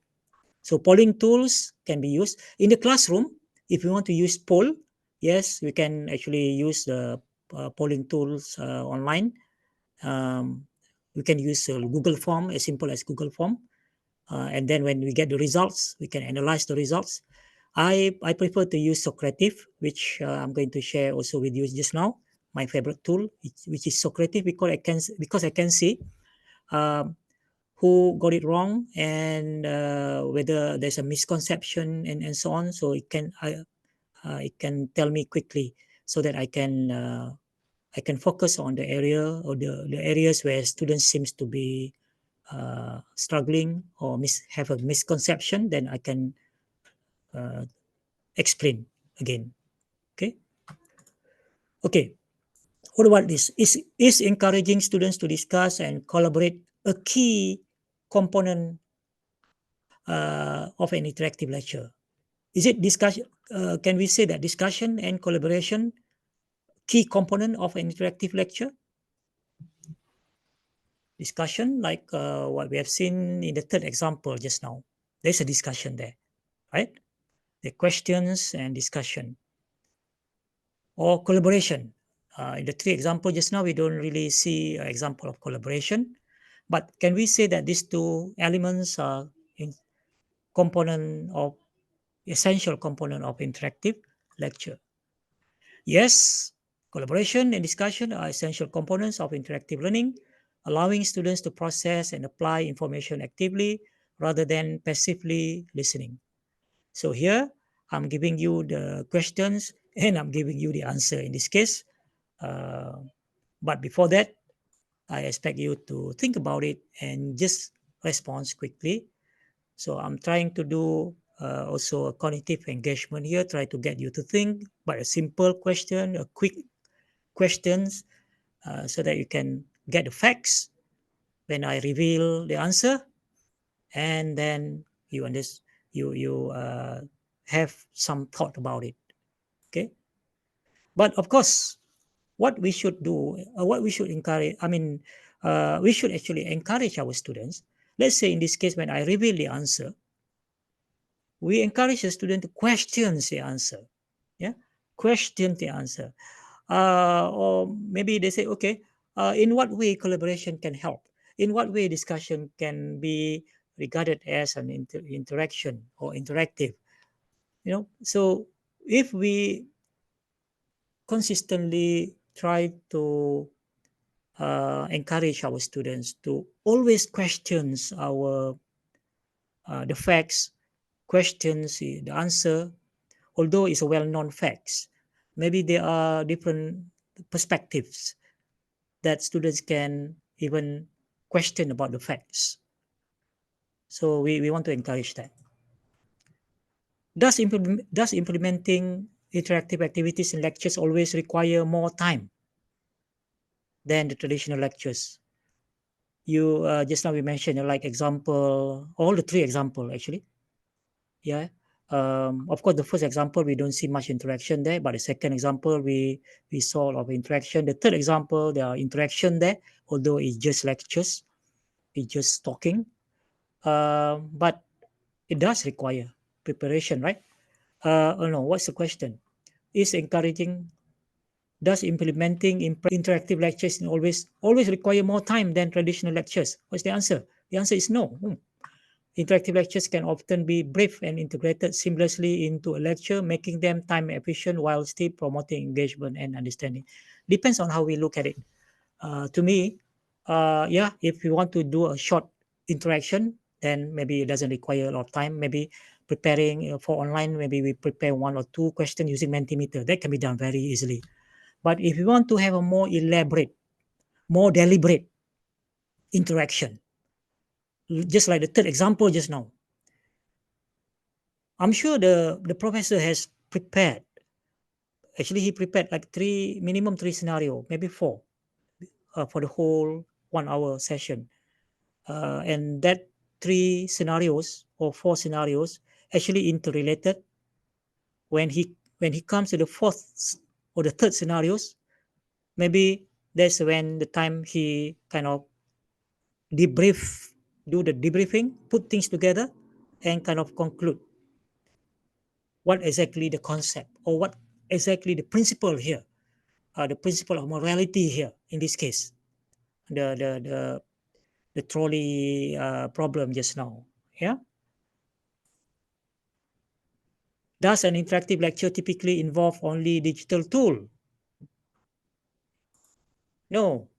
So polling tools can be used in the classroom. If we want to use poll, yes, we can actually use the polling tools online. We can use Google Form, as simple as Google Form. And then when we get the results, we can analyze the results. I prefer to use Socrative, which I'm going to share also with you just now. My favorite tool, which is Socrative, because I can see who got it wrong and whether there's a misconception and so on. So it can tell me quickly so that I can focus on the area or the areas where students seems to be struggling or have a misconception. Then I can explain again. Okay. What about this? Is encouraging students to discuss and collaborate a key component of an interactive lecture? Is it discussion? Can we say that discussion and collaboration key component of an interactive lecture? Discussion, like what we have seen in the third example just now. There's a discussion there, right? The questions and discussion. Or collaboration. In the 3 examples just now, we don't really see an example of collaboration. But can we say that these 2 elements are essential component of interactive lecture? Yes, collaboration and discussion are essential components of interactive learning, allowing students to process and apply information actively rather than passively listening. So here, I'm giving you the questions and I'm giving you the answer in this case. But before that, I expect you to think about it and just respond quickly. So I'm trying to do also a cognitive engagement here, try to get you to think, but a simple question, a quick questions, so that you can get the facts when I reveal the answer, and then you have some thought about it. Okay, but of course, what we should do, what we should encourage, we should actually encourage our students. Let's say in this case, when I reveal the answer, we encourage the student to question the answer. Yeah, question the answer. Or maybe they say, okay, in what way collaboration can help? In what way discussion can be regarded as an interaction or interactive? So if we consistently try to encourage our students to always questions the facts, questions the answer, although it's a well-known facts, maybe there are different perspectives that students can even question about the facts. So we want to encourage that. Does implementing interactive activities in lectures always require more time than the traditional lectures? You just now we mentioned like example, all the three example actually. Yeah. Of course, the first example we don't see much interaction there, but the second example we saw a lot of interaction. The third example there are interaction there, although it's just lectures, it's just talking. But it does require preparation, right? Oh no, what's the question? Does implementing interactive lectures always require more time than traditional lectures? What's the answer? The answer is no. Interactive lectures can often be brief and integrated seamlessly into a lecture, making them time efficient while still promoting engagement and understanding. Depends on how we look at it. To me, if you want to do a short interaction, then maybe it doesn't require a lot of time. Maybe preparing for online, maybe we prepare 1 or 2 questions using Mentimeter. That can be done very easily. But if you want to have a more elaborate, more deliberate interaction, just like the third example just now, I'm sure the professor has prepared. Actually, he prepared like minimum three scenario, maybe 4, for the whole 1 hour session. And that 3 scenarios or 4 scenarios actually interrelated. When he comes to the 4th or the 3rd scenarios, maybe that's when the time he kind of do the debriefing, put things together, and kind of conclude what exactly the concept or what exactly the principle here, the principle of morality here in this case, the trolley problem just now. Yeah. Does an interactive lecture typically involve only digital tool? No.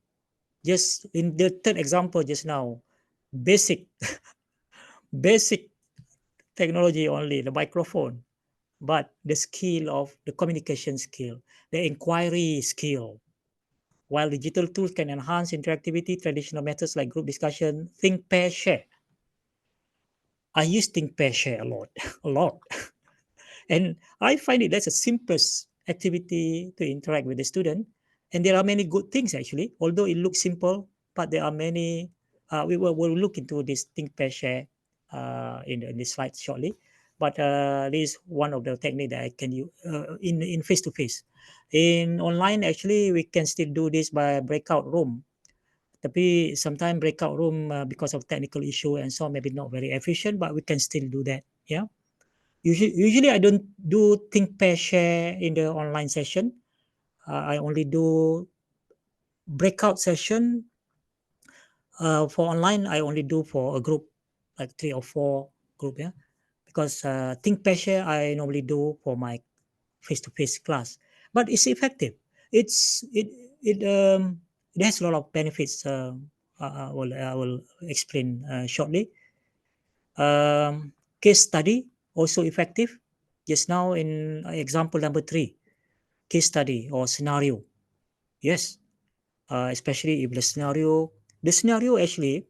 Just in the third example just now, basic technology only, the microphone, but the skill of the communication skill, the inquiry skill. While digital tools can enhance interactivity, traditional methods like group discussion, think, pair, share. I use think, pair, share a lot. And I find it that's the simplest activity to interact with the student. And there are many good things actually, although it looks simple, but there are many, we'll look into this think, pair, share in this slide shortly. But this is one of the technique that I can use in face-to-face. In online, actually, we can still do this by breakout room. Tapi sometimes breakout room because of technical issue and so maybe not very efficient, but we can still do that. Yeah. Usually I don't do think, pair, share in the online session. I only do breakout session. For online, I only do for a group, like 3 or 4 group. Yeah. Because think, pair, share I normally do for my face-to-face class, but it's effective. It has a lot of benefits. I will explain shortly. Case study also effective. Just now in example number 3, case study or scenario. Yes, especially if the scenario actually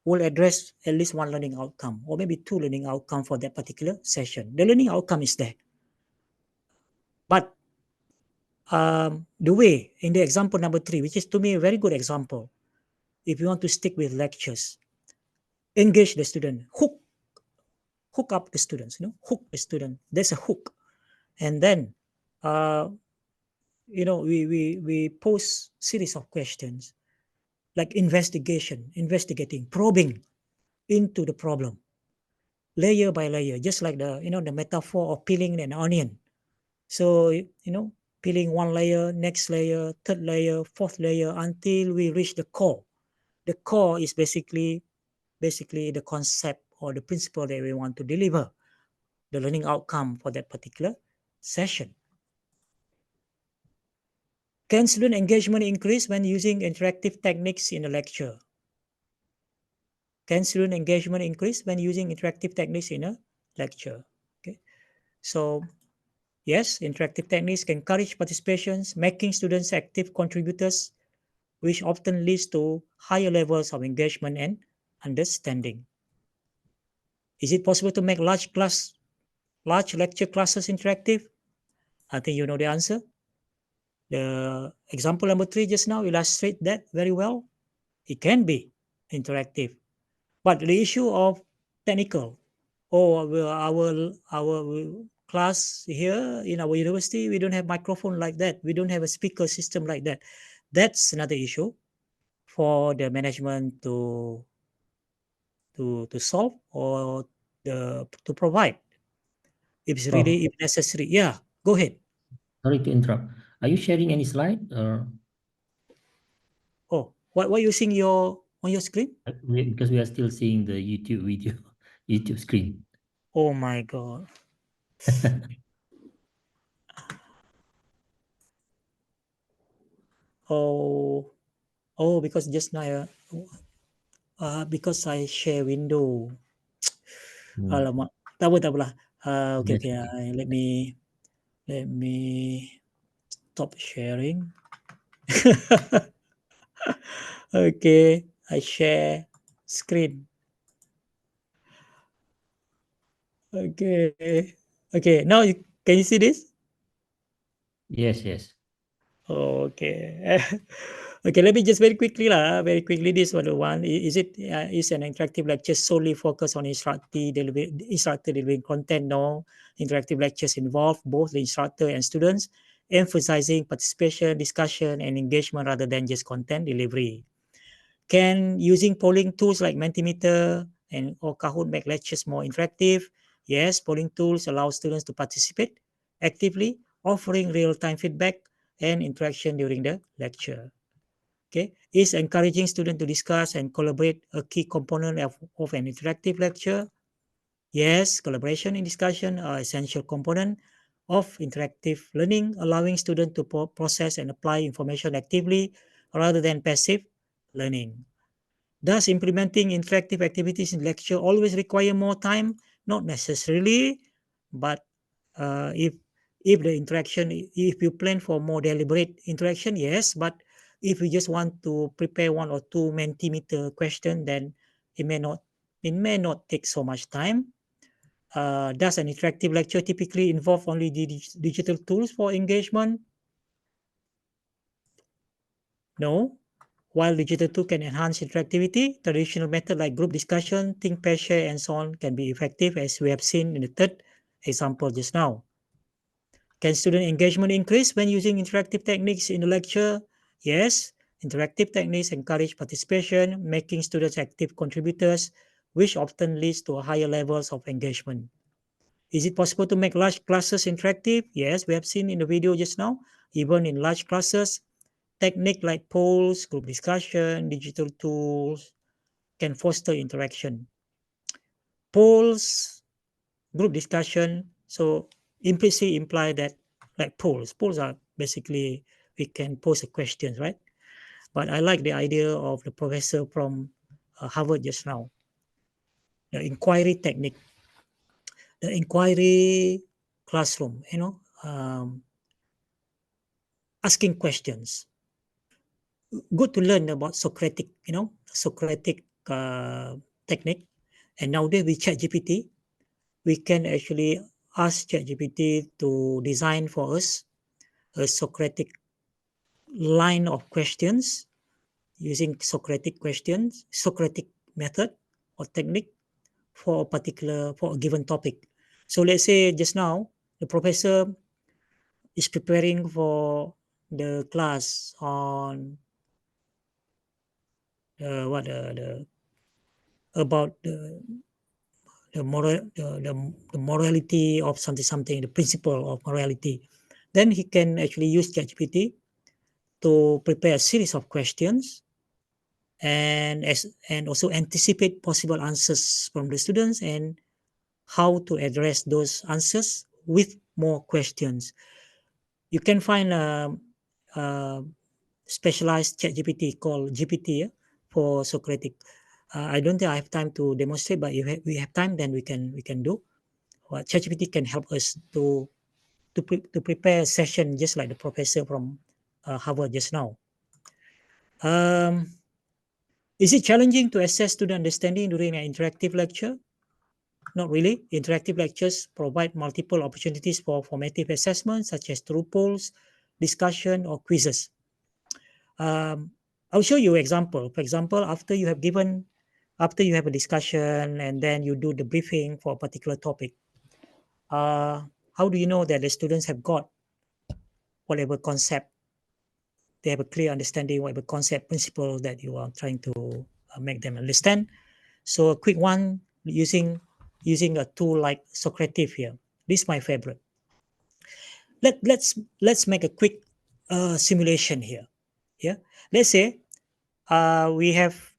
will address at least 1 learning outcome or maybe 2 learning outcome for that particular session. The learning outcome is there. But the way in the example number 3, which is to me a very good example, if you want to stick with lectures, engage the student, hook up the students, hook the student. There's a hook. And then, we pose series of questions like investigating, probing into the problem, layer by layer, just like the metaphor of peeling an onion. So, peeling one layer, next layer, third layer, fourth layer, until we reach the core. The core is basically the concept or the principle that we want to deliver, the learning outcome for that particular session. Can student engagement increase when using interactive techniques in a lecture? Can student engagement increase when using interactive techniques in a lecture? Okay, so yes, interactive techniques can encourage participations, making students active contributors, which often leads to higher levels of engagement and understanding. Is it possible to make large lecture classes interactive? I think you know the answer. The example number 3 just now illustrates that very well. It can be interactive. But the issue of technical, our class here in our university, we don't have microphone like that. We don't have a speaker system like that. That's another issue for the management to solve or to provide if it's Prof, really if necessary. Yeah, go ahead. sorry to interrupt. Are you sharing any slide or Oh, what you seeing on your screen? because we are still seeing the YouTube video, YouTube screen. Oh my God. Oh, because just now, because I share window. Alamak, tak apalah. Okay, let me stop sharing. Okay, I share screen. Okay. Now can you see this? Yes. Okay. Okay, let me just very quickly this one. Is an interactive lecture solely focused on instructor delivering content? No, interactive lectures involve both the instructor and students, emphasizing participation, discussion, and engagement rather than just content delivery. Can using polling tools like Mentimeter or Kahoot make lectures more interactive? Yes, polling tools allow students to participate actively, offering real-time feedback and interaction during the lecture. Okay, is encouraging students to discuss and collaborate a key component of an interactive lecture? Yes, collaboration and discussion are essential component of interactive learning, allowing students to process and apply information actively rather than passive learning. Does implementing interactive activities in lecture always require more time? Not necessarily, but if the interaction, if you plan for more deliberate interaction, yes. But if you just want to prepare 1 or 2 Mentimeter question, then it may not take so much time. Does an interactive lecture typically involve only digital tools for engagement? No. While digital tools can enhance interactivity, traditional methods like group discussion, think, pair, share, and so on can be effective, as we have seen in the third example just now. Can student engagement increase when using interactive techniques in the lecture? Yes. Interactive techniques encourage participation, making students active contributors, which often leads to higher levels of engagement. Is it possible to make large classes interactive? Yes, we have seen in the video just now. Even in large classes, techniques like polls, group discussion, digital tools can foster interaction. Polls, group discussion, so implicitly imply that like polls are basically we can pose a question, right? But I like the idea of the professor from Harvard just now, the inquiry technique, the inquiry classroom, asking questions. Good to learn about Socratic technique. And nowadays with ChatGPT, we can actually ask ChatGPT to design for us a Socratic line of questions. using Socratic questions, Socratic method or technique for a given topic. So let's say just now the professor is preparing for the class on about the morality of something, the principle of morality. Then he can actually use ChatGPT to prepare a series of questions and also anticipate possible answers from the students and how to address those answers with more questions. You can find a specialized ChatGPT called GPT for Socratic. I don't think I have time to demonstrate, but if we have time, then we can do. ChatGPT can help us to prepare a session just like the professor from Harvard just now. Is it challenging to assess student understanding during an interactive lecture? Not really. Interactive lectures provide multiple opportunities for formative assessment, such as through polls, discussion, or quizzes. I'll show you an example. For example, after you have a discussion and then you do the briefing for a particular topic, how do you know that the students have got whatever concept, they have a clear understanding, whatever concept, principle that you are trying to make them understand? So a quick one using a tool like Socrative here. This is my favorite. Let's make a quick simulation here. Yeah, let's say we have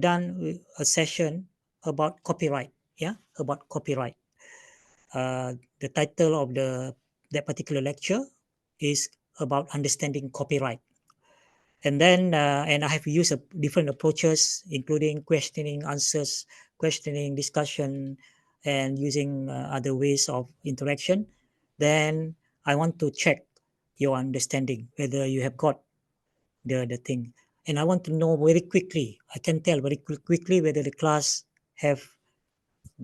done a session about copyright. Yeah, about copyright. The title of that particular lecture is about understanding copyright. And then and I have used different approaches, including questioning, answers, questioning, discussion, and using other ways of interaction. Then I want to check your understanding, whether you have got the thing. And I want to know very quickly, I can tell very quickly whether the class have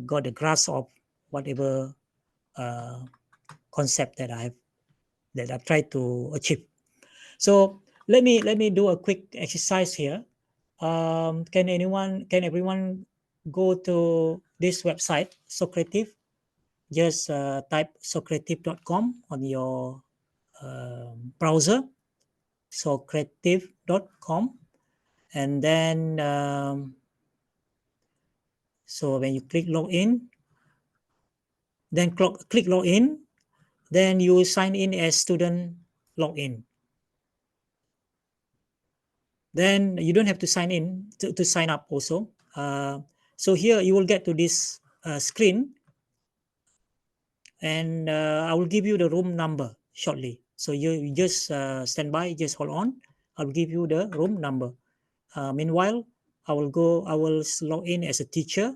got a grasp of whatever concept that I've tried to achieve. So let me do a quick exercise here. Can everyone go to this website, Socrative? Just type socrative.com on your browser, socrative.com, and then so when you click login, then click login, then you sign in as student login. Then you don't have to sign in to sign up also. So here you will get to this screen, and I will give you the room number shortly. So you just stand by, just hold on. I'll give you the room number. Meanwhile, I will log in as a teacher.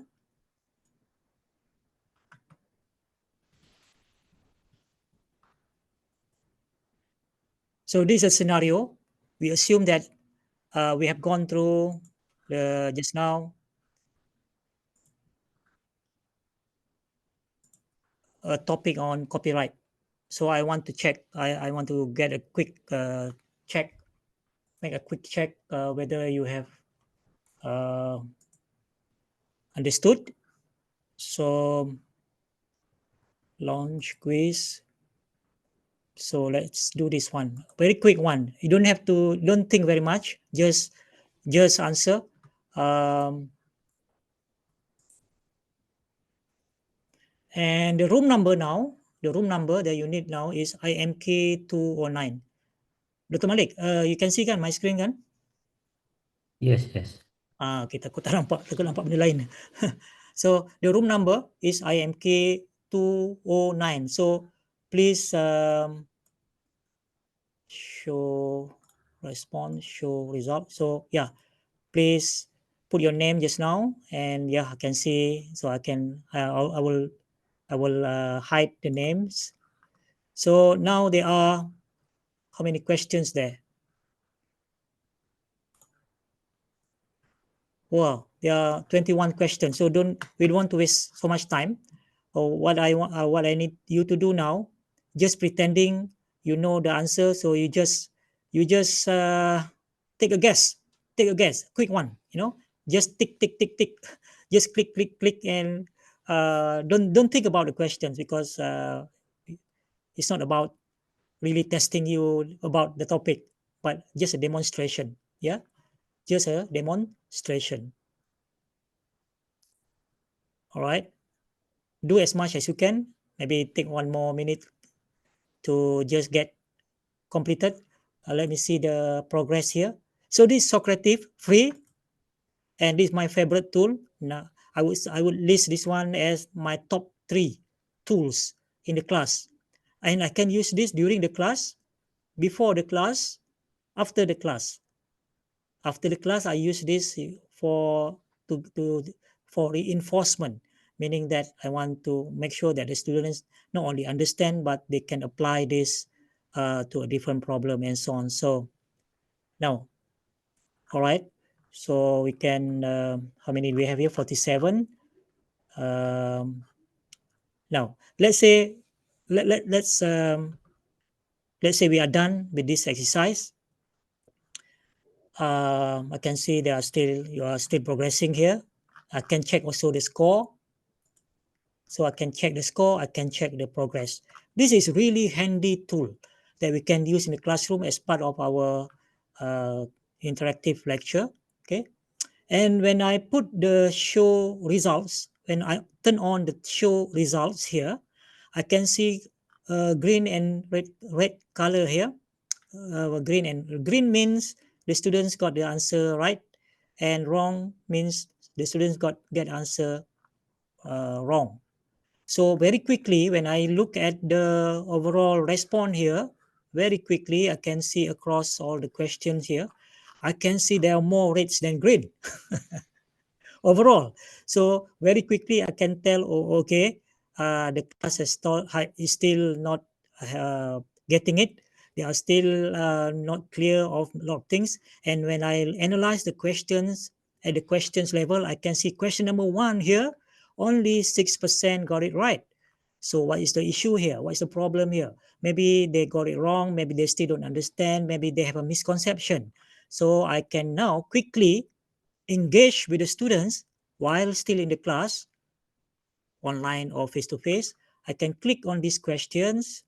So this is a scenario. We assume that we have gone through just now a topic on copyright. So I want to check, I want to get a quick check, make a quick check whether you have understood. So launch quiz. So let's do this one, very quick one. You don't have to, don't think very much, just answer. And the room number now, the room number that you need now is IMK 209. Dr. Malik, you can see kan my screen kan? Yes. Kita takut nampak benda lain. So the room number is IMK 209. So please show response, show result. So yeah, please put your name just now, and yeah, I can see. So I will hide the names. So now there are how many questions there? Wow, there are 21 questions. So we don't want to waste so much time. What I need you to do now, just pretending you know the answer. So you just take a guess. take a guess, quick one, just tick, tick, tick, tick, just click, click, click, and don't think about the questions, because it's not about really testing you about the topic, but just a demonstration. Yeah, just a demonstration. All right, do as much as you can. Maybe take 1 more minute to just get completed. Let me see the progress here. So this is Socrative free, and this is my favorite tool. Now I would list this one as my top 3 tools in the class, and I can use this during the class, before the class, after the class. After the class, I use this for reinforcement, meaning that I want to make sure that the students not only understand, but they can apply this to a different problem and so on. So now, all right, so we can, how many we have here? 47. Now let's say let's say we are done with this exercise. I can see you are still progressing here. I can check also the score. So I can check the score, I can check the progress. This is really handy tool that we can use in the classroom as part of our interactive lecture. Okay. And when I put the show results, when I turn on the show results here, I can see green and red color here. Green means the students got the answer right, and wrong means the students get answer wrong. So very quickly, when I look at the overall response here, very quickly I can see across all the questions here, I can see there are more reds than green overall. So very quickly I can tell, oh, okay, the class is still not getting it. They are still not clear of a lot of things. And when I analyze the questions at the questions level, I can see question number 1 here, only 6% got it right. So what is the issue here? What is the problem here? Maybe they got it wrong. Maybe they still don't understand. Maybe they have a misconception. So I can now quickly engage with the students while still in the class, online or face-to-face. I can click on these questions.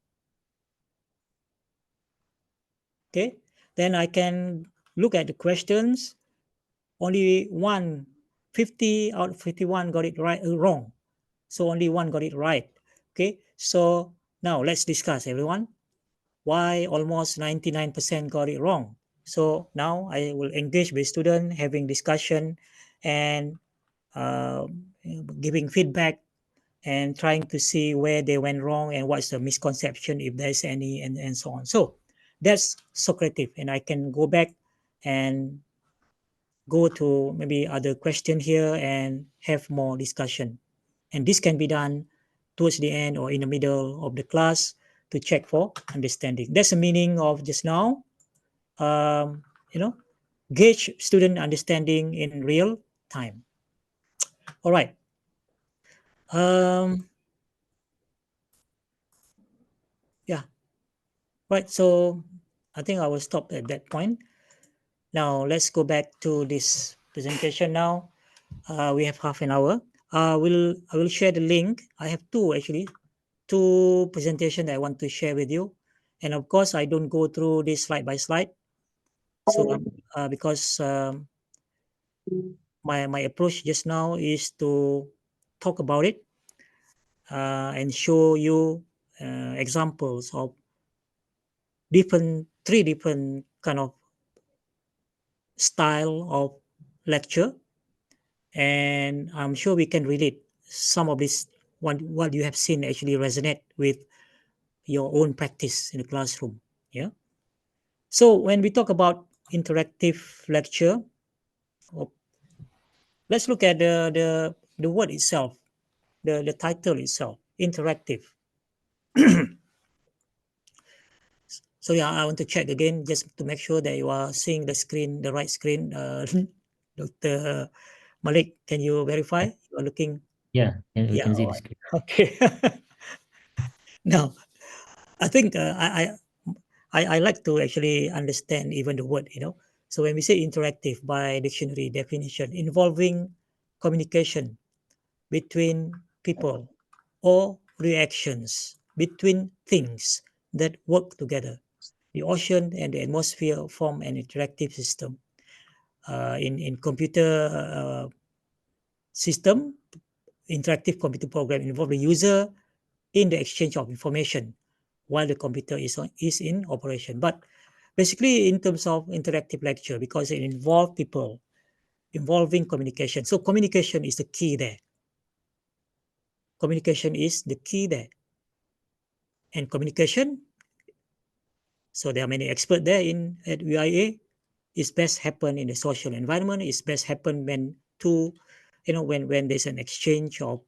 Okay, then I can look at the questions. Only 50 out of 51 got it right, wrong. So only 1 got it right. Okay, so now let's discuss, everyone. Why almost 99% got it wrong? So now I will engage with student, having discussion and giving feedback and trying to see where they went wrong and what's the misconception, if there's any, and so on. So that's Socrative, and I can go back and go to maybe other question here and have more discussion. And this can be done towards the end or in the middle of the class to check for understanding. That's the meaning of just now. Gauge student understanding in real time. All right. Yeah. Right. So I think I will stop at that point. Now let's go back to this presentation now. We have half an hour. I will share the link. I have two presentations that I want to share with you. And of course, I don't go through this slide by slide. So because my approach just now is to talk about it and show you examples of three different kind of style of lecture, and I'm sure we can relate some of this. What you have seen actually resonate with your own practice in the classroom. Yeah. So when we talk about interactive lecture, let's look at the word itself, the title itself, interactive. So yeah, I want to check again just to make sure that you are seeing the screen, the right screen. Dr. Malik, can you verify you are looking? Yeah, and we can see the Right. screen. Okay. Now, I think I like to actually understand even the word. So when we say interactive by dictionary definition, involving communication between people or reactions between things that work together. The ocean and the atmosphere form an interactive system. In computer system, interactive computer program involve the user in the exchange of information while the computer is in operation. But basically, in terms of interactive lecture, because it involves people, involving communication. So communication is the key there. Communication is the key there. And communication, so there are many experts there at UIA, is best happen in the social environment. It's best happen when when there's an exchange of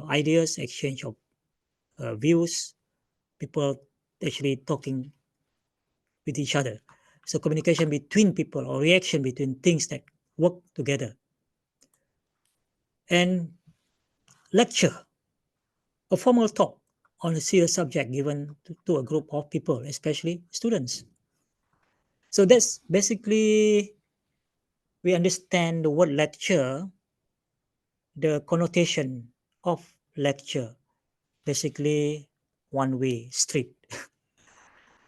ideas, exchange of views, people actually talking with each other. So communication between people or reaction between things that work together. And lecture, a formal talk on a serious subject given to a group of people, especially students. So that's basically, we understand the word lecture, the connotation of lecture, basically one-way street.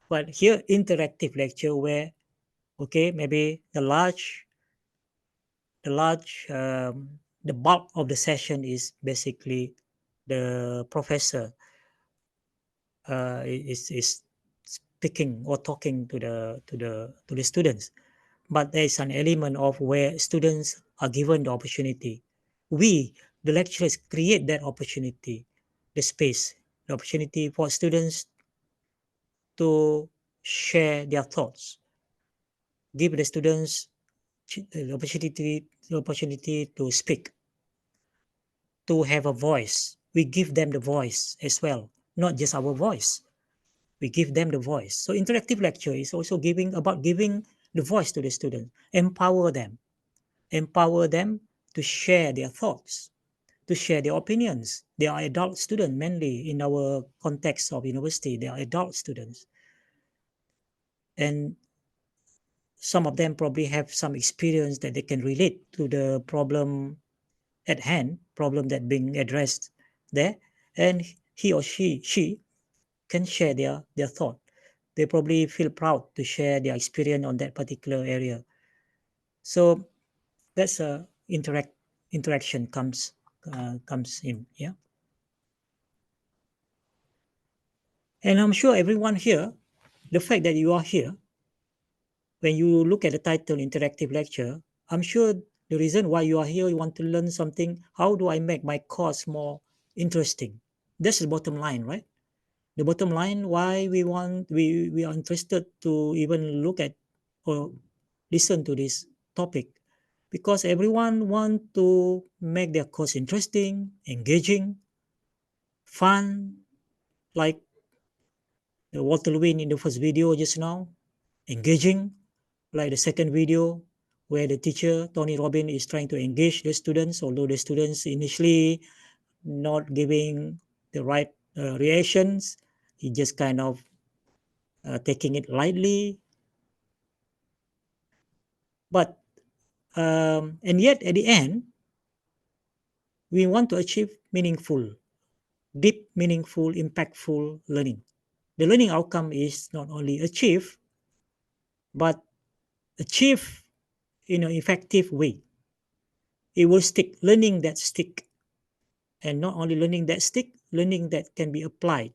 But here, interactive lecture where, okay, maybe the bulk of the session is basically the professor is speaking or talking to the students, but there is an element of where students are given the opportunity. We, the lecturers, create that opportunity, the space, the opportunity for students to share their thoughts, give the students the opportunity to speak, to have a voice. We give them the voice as well, not just our voice. We give them the voice. So interactive lecture is also giving the voice to the student, empower them to share their thoughts, to share their opinions. They are adult students, mainly in our context of university. They are adult students. And some of them probably have some experience that they can relate to the problem at hand, problem that being addressed there. And he or she can share their thought. They probably feel proud to share their experience on that particular area. So that's a interaction comes in. Yeah. And I'm sure everyone here, the fact that you are here, when you look at the title interactive lecture, I'm sure the reason why you are here, you want to learn something. How do I make my course more interesting? That's the bottom line, right? The bottom line why we are interested to even look at or listen to this topic, because everyone want to make their course interesting, engaging, fun, like the Walter Lewin in the first video just now, engaging, like the second video where the teacher Tony Robin is trying to engage the students, although the students initially not giving the right reactions. He just kind of taking it lightly. But and yet at the end, we want to achieve meaningful, deep, meaningful, impactful learning. The learning outcome is not only achieved, but achieved in an effective way. It will stick, learning that stick. And not only learning that stick, learning that can be applied,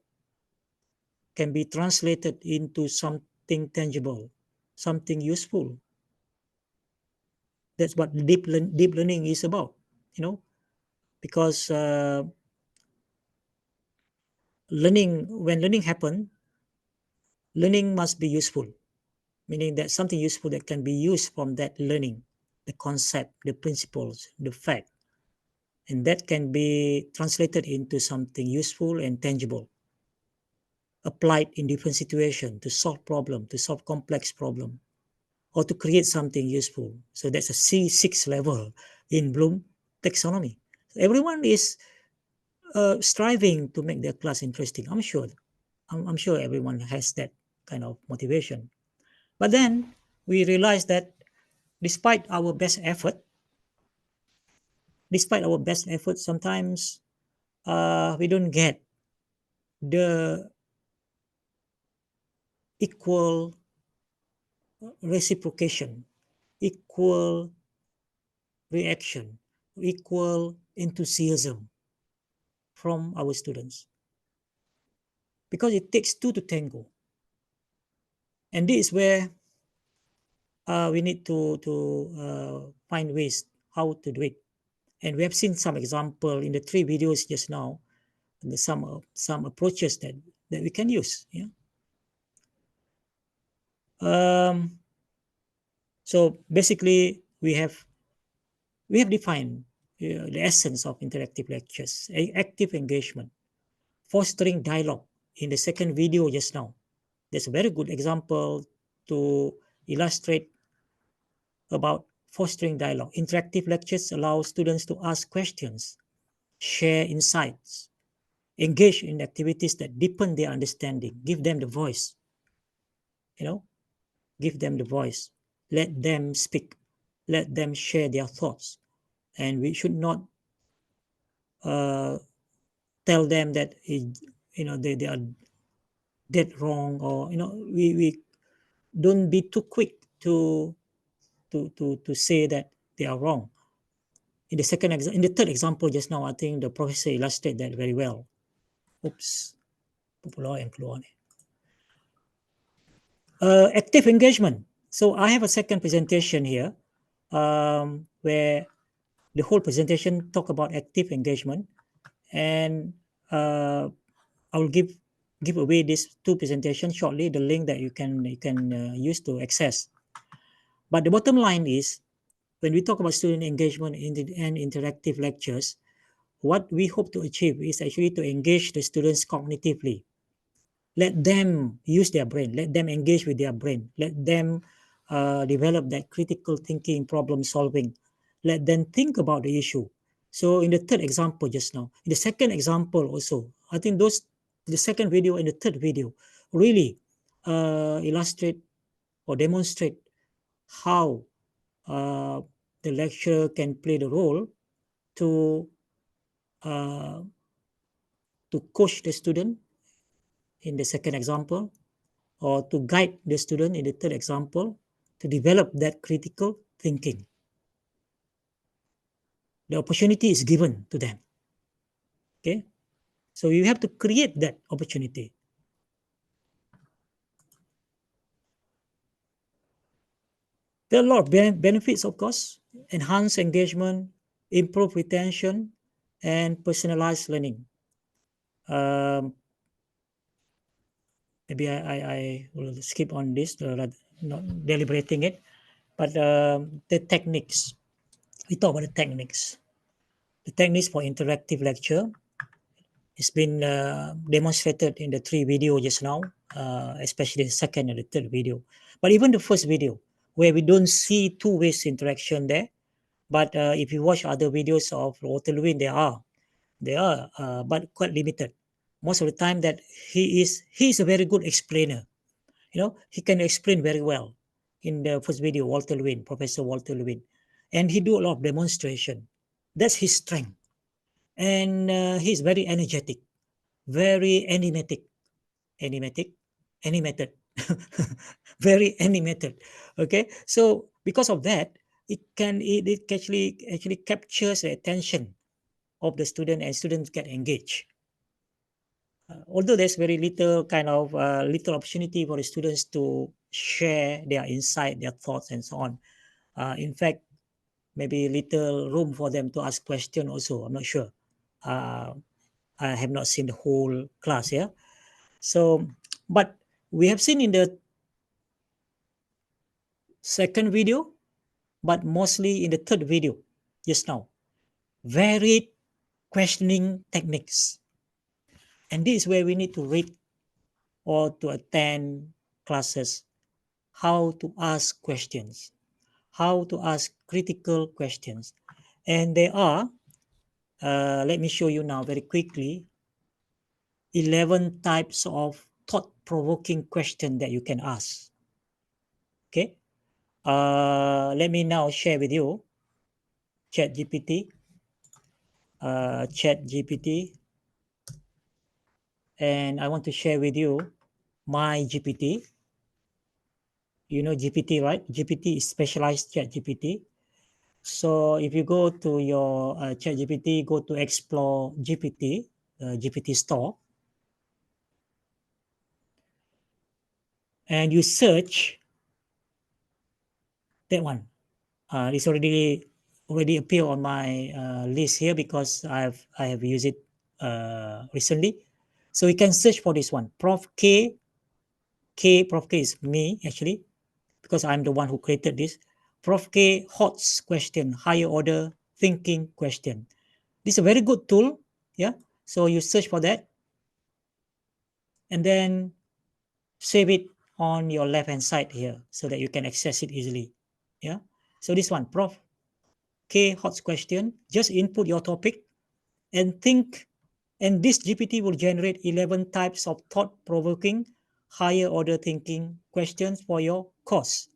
can be translated into something tangible, something useful. That's what deep learning is about, because when learning happens, learning must be useful, meaning that something useful that can be used from that learning, the concept, the principles, the fact, and that can be translated into something useful and tangible, applied in different situations to solve problem, to solve complex problem, or to create something useful. So that's a C6 level in Bloom taxonomy. Everyone is striving to make their class interesting. I'm sure everyone has that kind of motivation. But then we realize that despite our best effort, sometimes we don't get the equal reciprocation, equal reaction, equal enthusiasm from our students. Because it takes two to tango. And this is where we need to find ways how to do it. And we have seen some example in the 3 videos just now, and some approaches that we can use. Yeah. So basically, we have defined the essence of interactive lectures: active engagement, fostering dialogue. In the second video just now, there's a very good example to illustrate about fostering dialogue. Interactive lectures allow students to ask questions, share insights, engage in activities that deepen their understanding, give them the voice, give them the voice, let them speak, let them share their thoughts. And we should not tell them that, they are dead wrong, or, we don't be too quick to say that they are wrong. In the third example just now, I think the professor illustrated that very well. Oops, yang keluar ni. Active engagement. So I have a second presentation here, where the whole presentation talk about active engagement, and I will give away these 2 presentations shortly, the link that you can use to access. But the bottom line is, when we talk about student engagement and interactive lectures, what we hope to achieve is actually to engage the students cognitively. Let them use their brain, let them engage with their brain, let them develop that critical thinking, problem solving, let them think about the issue. So in the third example just now, in the second example also, I think the second video and the third video really illustrate or demonstrate how the lecturer can play the role to coach the student in the second example, or to guide the student in the third example to develop that critical thinking. The opportunity is given to them. Okay, so you have to create that opportunity. There are a lot of benefits, of course: enhance engagement, improve retention, and personalized learning. Maybe I will skip on this, not deliberating it, but the techniques. We talk about the techniques. The techniques for interactive lecture has been demonstrated in the 3 videos just now, especially the second and the third video. But even the first video, where we don't see two-way interaction there, but if you watch other videos of Walter Lewin, there are, but quite limited. Most of the time that he is a very good explainer. He can explain very well. In the first video, Walter Lewin, Professor Walter Lewin, and he do a lot of demonstration. That's his strength. And he's very energetic, very animated, very animated. Okay, so because of that, it actually captures the attention of the student, and students get engaged. Although there's very little little opportunity for the students to share their insight, their thoughts, and so on. In fact, maybe little room for them to ask questions also. I'm not sure. I have not seen the whole class here. So, but we have seen in the second video, but mostly in the third video just now, varied questioning techniques. And this is where we need to read or to attend classes, how to ask questions, how to ask critical questions. And there are, let me show you now very quickly, 11 types of thought-provoking questions that you can ask. Okay, Let me now share with you ChatGPT. ChatGPT. And I want to share with you my GPT. You know GPT, right? GPT is specialized ChatGPT. So if you go to your ChatGPT, go to Explore GPT, GPT store, and you search that one. It's already appear on my list here because I have used it recently. So you can search for this one, Prof K. Prof K is me actually, because I'm the one who created this. Prof K HOTS question, higher order thinking question. This is a very good tool. Yeah. So you search for that and then save it on your left hand side here so that you can access it easily. Yeah. So this one, Prof K HOTS question, just input your topic and think, and this GPT will generate 11 types of thought-provoking, higher order thinking questions for your course.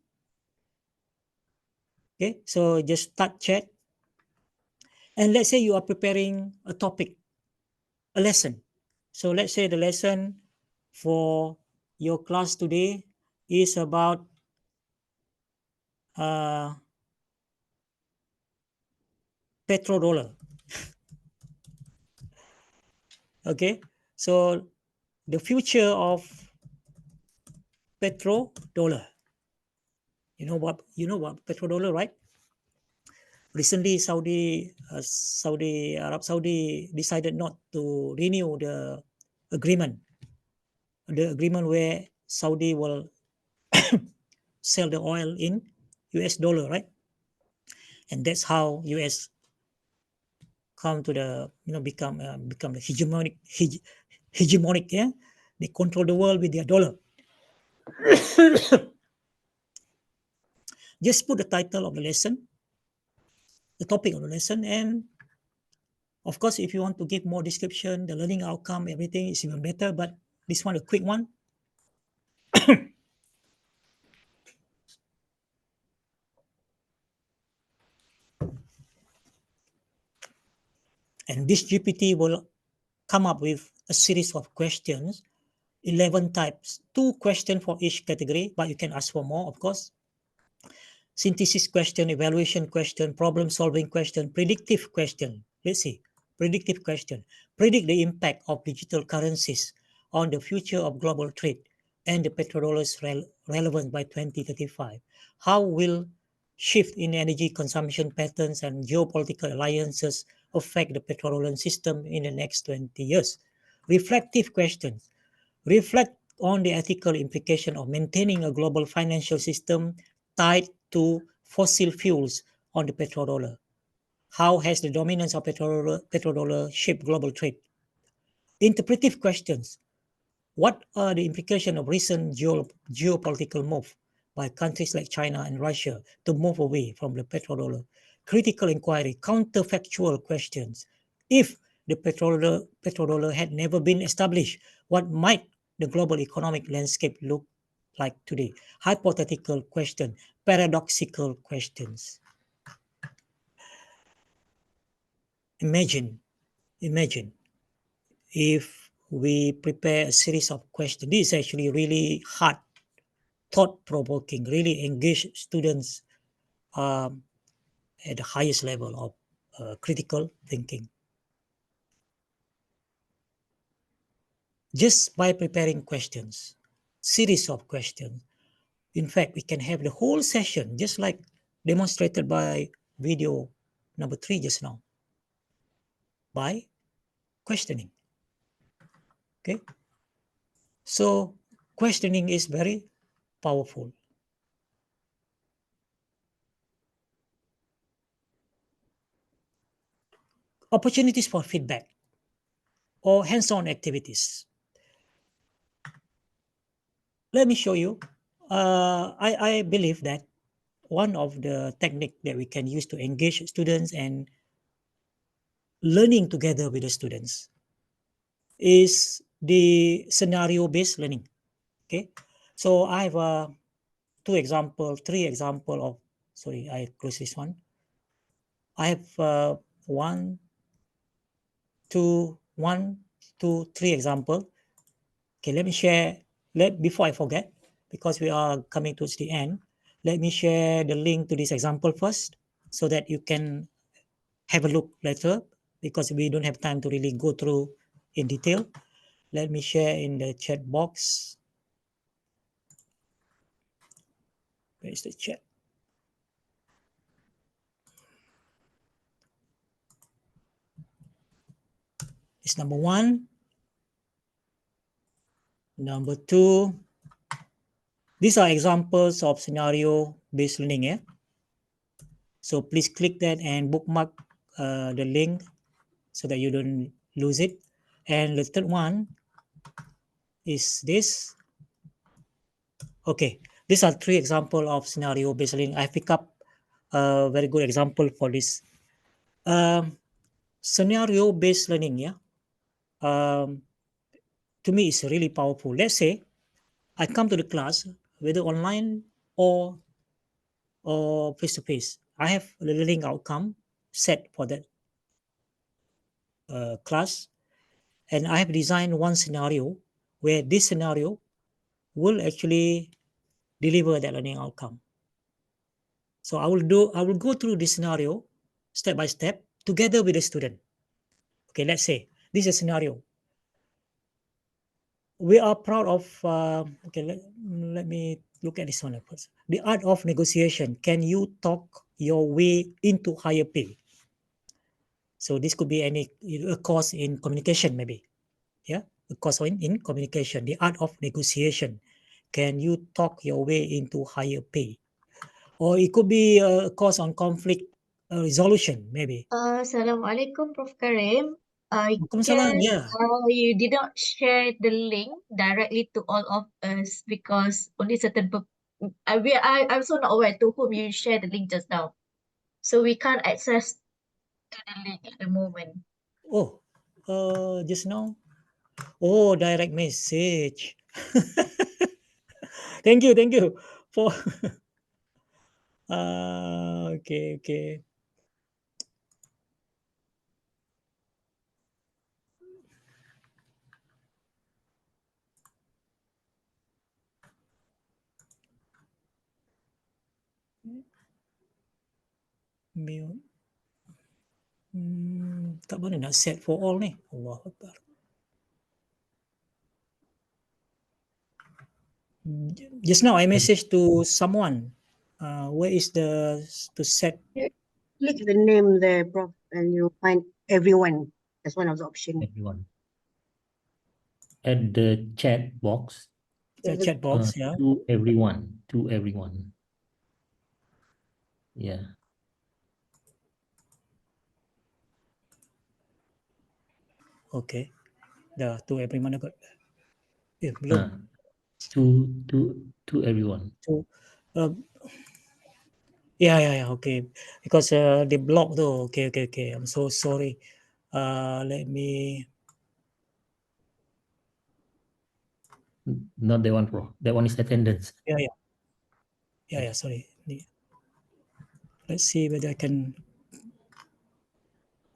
Okay, so just start chat. And let's say you are preparing a topic, a lesson. So let's say the lesson for your class today is about petrodollar. Okay, so the future of petrodollar. You know what petrodollar, right? Recently, Arab Saudi decided not to renew the agreement where Saudi will sell the oil in US dollar, right? And that's how US come to the become the hegemonic. Yeah, they control the world with their dollar. Just put the title of the lesson, the topic of the lesson, and of course, if you want to give more description, the learning outcome, everything is even better. But this one, a quick one. And this GPT will come up with a series of questions, 11 types, 2 questions for each category, but you can ask for more, of course. Synthesis question, evaluation question, problem solving question, predictive question. Let's see, predictive question. Predict the impact of digital currencies on the future of global trade and the petrodollar's relevance by 2035. How will shift in energy consumption patterns and geopolitical alliances affect the petroleum system in the next 20 years? Reflective questions. Reflect on the ethical implication of maintaining a global financial system tied to fossil fuels on the petrodollar. How has the dominance of petrodollar shaped global trade? Interpretive questions. What are the implications of recent geopolitical move by countries like China and Russia to move away from the petrodollar? Critical inquiry, counterfactual questions. If the petrodollar had never been established, what might the global economic landscape look like today? Hypothetical question, paradoxical questions. Imagine if we prepare a series of questions. This is actually really hard, thought-provoking, really engage students at the highest level of critical thinking. Just by preparing questions, series of questions. In fact, we can have the whole session just like demonstrated by video number 3 just now by questioning. Okay, so questioning is very powerful. Opportunities for feedback or hands-on activities. Let me show you. I believe that one of the technique that we can use to engage students and learning together with the students is the scenario-based learning. Okay, so I have three example of, sorry, I close this one. I have one, two, three example. Okay, let me share, before I forget, because we are coming towards the end, let me share the link to this example first so that you can have a look later, because we don't have time to really go through in detail. Let me share in the chat box. Where is the chat? It's number one. Number two, these are examples of scenario-based learning. Yeah. So please click that and bookmark the link so that you don't lose it. And the third one is this. Okay, these are three examples of scenario-based learning. I pick up a very good example for this. Scenario-based learning, yeah, to me is really powerful. Let's say I come to the class, whether online or face-to-face. I have a learning outcome set for that class, and I have designed one scenario where this scenario will actually deliver that learning outcome. So I will go through this scenario step by step together with the student. Okay, let's say this is a scenario. We are proud of, okay, let me look at this one first. The art of negotiation. Can you talk your way into higher pay? So this could be a course in communication, maybe. Yeah, a course in communication. The art of negotiation. Can you talk your way into higher pay? Or it could be a course on conflict resolution, maybe. Assalamualaikum, Prof. Karim. I Waalaikumsalam, guess yeah. you did not share the link directly to all of us because only certain I'm also not aware to whom you shared the link just now. So we can't access to the link at the moment. Oh, just now. Oh, direct message. Thank you for. Okay. Mute. Tak boleh nak set for all ni. Allah Akbar. Just now I messaged to someone. Where is the to set? Click the name there, Prof, and you'll find everyone. That's one of the options. Everyone. At the chat box. The chat box, yeah. To everyone. Yeah. Okay. Dah to everyone got. Belum. To everyone. To, yeah. Okay. Because they blocked though. Okay. I'm so sorry. Let me. Not that one, Prof. That one is attendance. Yeah. Sorry. Let's see whether I can.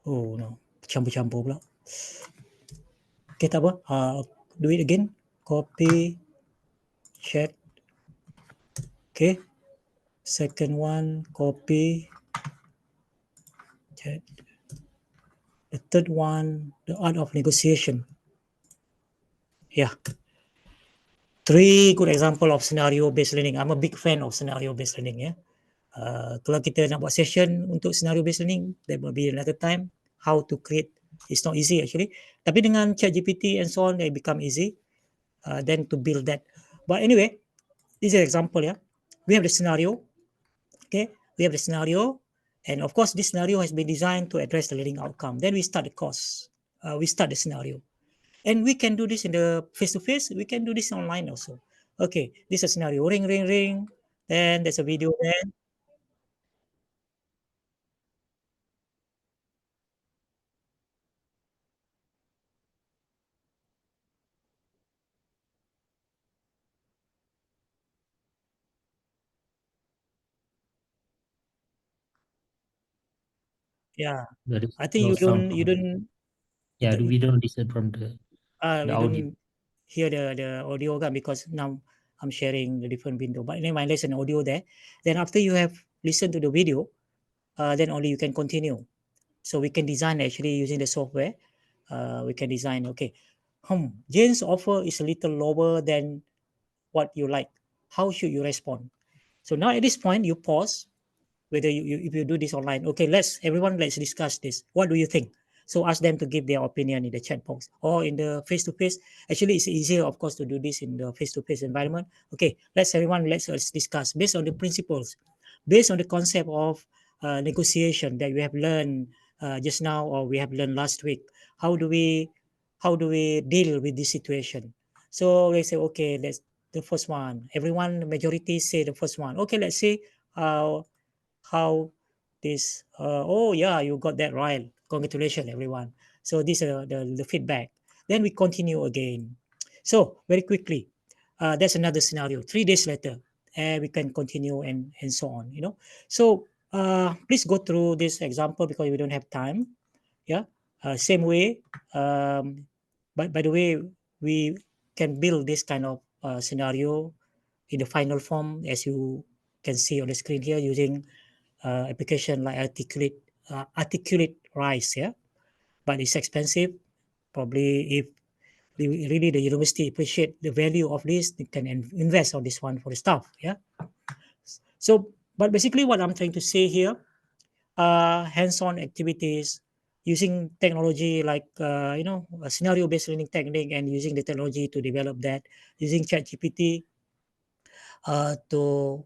Oh no, campur pula. Okay, tak apa. Do it again. Copy, chat. Okay. Second one, copy, chat. The third one, the art of negotiation. Yeah. Three good example of scenario-based learning. I'm a big fan of scenario-based learning. Yeah. Kalau kita nak buat session untuk scenario-based learning, there will be another time how to create. It's not easy actually. Tapi dengan ChatGPT and so on, it become easy. Then to build that. But anyway, this is an example. Yeah, we have the scenario. Okay, we have the scenario, and of course, this scenario has been designed to address the learning outcome. Then we start the course. We start the scenario, and we can do this in the face-to-face. We can do this online also. Okay, this is a scenario. Ring. Then there's a video there. Yeah, There is I think no you sound don't from we don't listen from the you audio. don't hear the audio kan, because now I'm sharing the different window. But anyway, there's an audio there. Then after you have listened to the video, then only you can continue. So we can design actually using the software. We can design, okay, Jane's offer is a little lower than what you like. How should you respond? So now at this point, you pause, whether if you do this online. Okay, let's discuss this. What do you think? So ask them to give their opinion in the chat box or in the face-to-face. Actually, it's easier, of course, to do this in the face-to-face environment. Okay, let's discuss based on the principles, based on the concept of negotiation that we have learned just now, or we have learned last week. How do we deal with this situation? So they say, okay, let's the first one. Everyone, majority say the first one. Okay, let's see how this. Oh yeah, you got that right. Congratulations, everyone. So these are the feedback. Then we continue again. So very quickly, that's another scenario. 3 days later, and we can continue and so on. So please go through this example because we don't have time. Yeah. Same way. By the way, we can build this kind of scenario in the final form, as you can see on the screen here, using application like articulate rise. Yeah, but it's expensive. Probably if really the university appreciate the value of this, they can invest on this one for the staff. Yeah. So, but basically what I'm trying to say here, hands-on activities using technology like a scenario-based learning technique, and using the technology to develop that, using ChatGPT to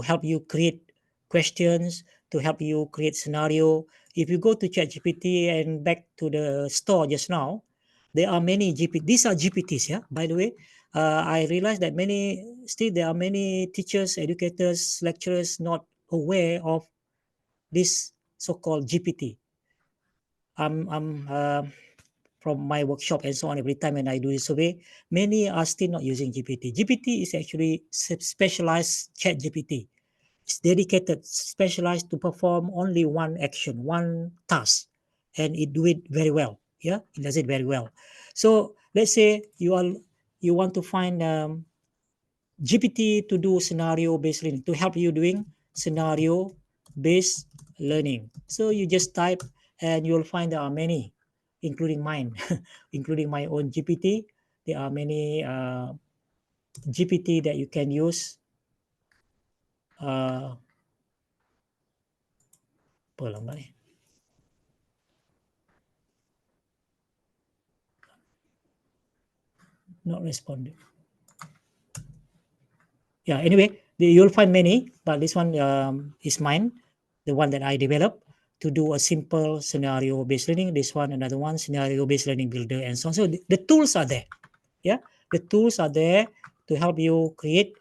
help you create questions, to help you create scenario. If you go to ChatGPT and back to the store just now, there are many GPT. These are GPTs, yeah. By the way, I realized that there are many teachers, educators, lecturers not aware of this so-called GPT. I'm from my workshop and so on. Every time when I do a survey, many are still not using GPT. GPT is actually specialized chat GPT. It's dedicated, specialized to perform only one action, one task, and it do it very well. Yeah, it does it very well. So let's say you want to find GPT to do scenario-based learning, to help you doing scenario-based learning. So you just type and you'll find there are many, including mine, including my own GPT. There are many GPT that you can use. Apa lambat ni? Not responding. Yeah, anyway, you'll find many, but this one is mine, the one that I developed to do a simple scenario-based learning. This one, another one, scenario-based learning builder, and so on. So the tools are there. Yeah, the tools are there to help you create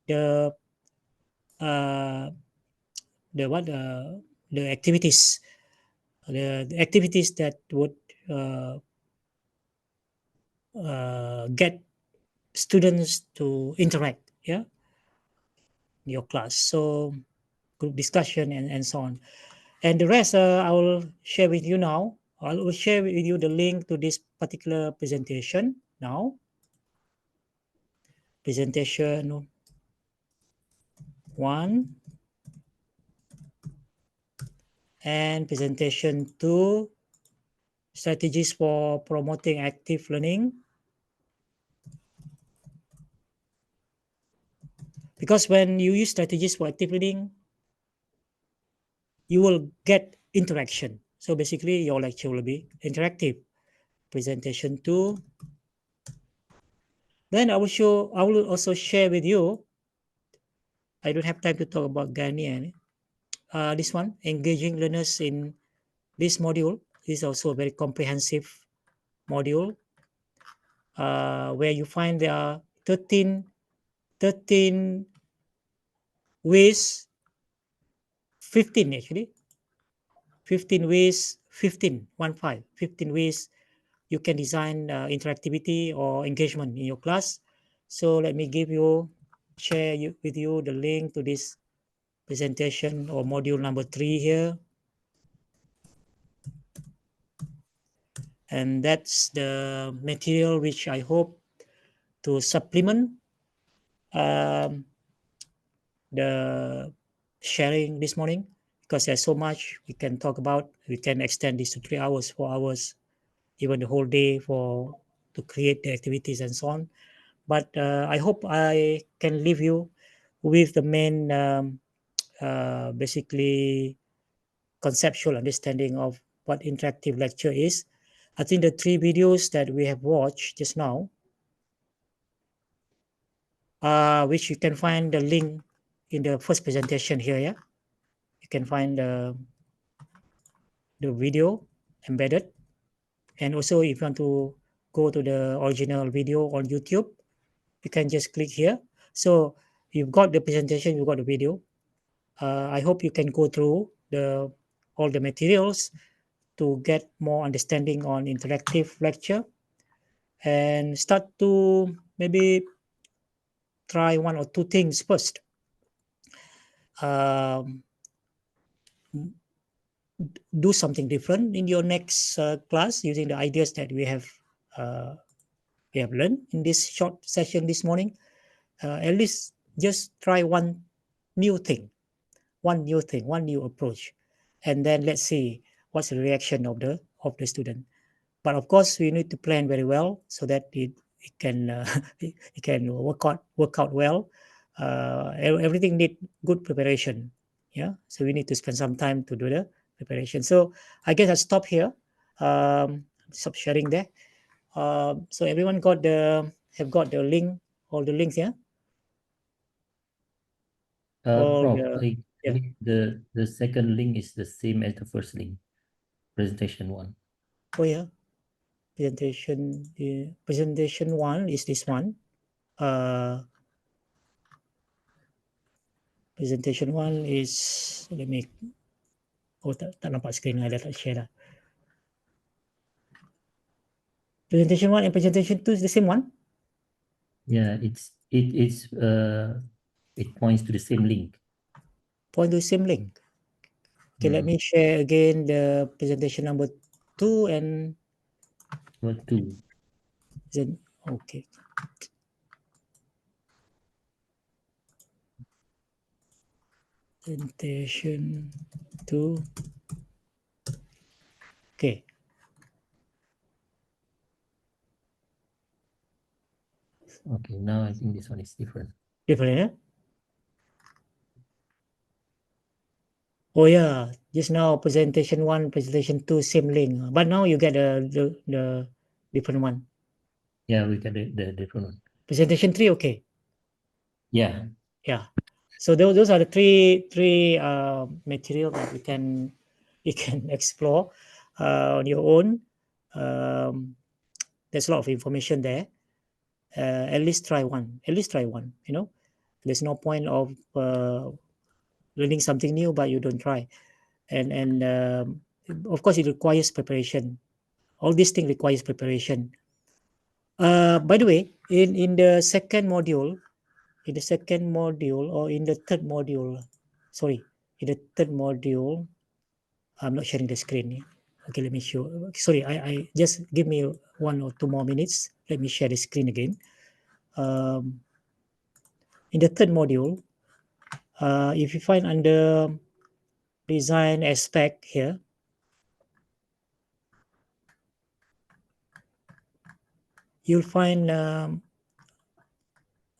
the what the activities, the activities that would get students to interact. Yeah, your class. So group discussion and so on. And the rest I will share with you now. I will share with you the link to this particular presentation now. Presentation 1 and presentation 2, strategies for promoting active learning. Because when you use strategies for active learning, you will get interaction. So basically your lecture will be interactive. Presentation 2. Then I will also share with you, I don't have time to talk about Ghanaian. This one, engaging learners in this module, is also a very comprehensive module where you find there are 13 ways, 15 actually, 15 ways, 15 ways you can design interactivity or engagement in your class. So let me share with you the link to this presentation or module number 3 here. And that's the material which I hope to supplement the sharing this morning, because there's so much we can talk about. We can extend this to 3 hours, 4 hours, even the whole day to create the activities and so on. But I hope I can leave you with the main basically conceptual understanding of what interactive lecture is. I think the 3 videos that we have watched just now, which you can find the link in the first presentation here. Yeah, you can find the video embedded, and also if you want to go to the original video on YouTube, you can just click here. So you've got the presentation, you've got the video. I hope you can go through all the materials to get more understanding on interactive lecture, and start to maybe try 1 or 2 things first. Do something different in your next class using the ideas that we have learned in this short session this morning. At least just try one new thing, one new approach, and then let's see what's the reaction of the student. But of course, we need to plan very well so that it can it can work out well. Everything need good preparation. Yeah, so we need to spend some time to do the preparation. So I guess I'll stop here. Stop sharing there. So everyone have got the link, all the links, yeah. Prof, Yeah. the second link is the same as the first link, presentation 1. Oh yeah, presentation 1 is this one. Presentation 1 is, let me, tak nampak screen, I tak share lah. Presentation 1 and presentation 2 is the same one? Yeah, it points to the same link. Point to the same link. Okay, let me share again the presentation number 2 and Number 2. Okay. Presentation 2. Okay. Okay, now I think this one is different. Different, yeah? Oh yeah, just now presentation 1, presentation 2, same link. But now you get the different one. Yeah, we get the different one. Presentation 3, okay. Yeah. Yeah. So those are the three material that you can explore on your own. There's a lot of information there. At least try one. You know, there's no point of learning something new but you don't try. And of course, it requires preparation. All these things requires preparation. By the way, in the second module, or in the third module, sorry, in the third module, I'm not sharing the screen. Okay, let me show. Sorry, I just give me 1 or 2 more minutes. Let me share the screen again. In the third module, if you find under design aspect here, you'll find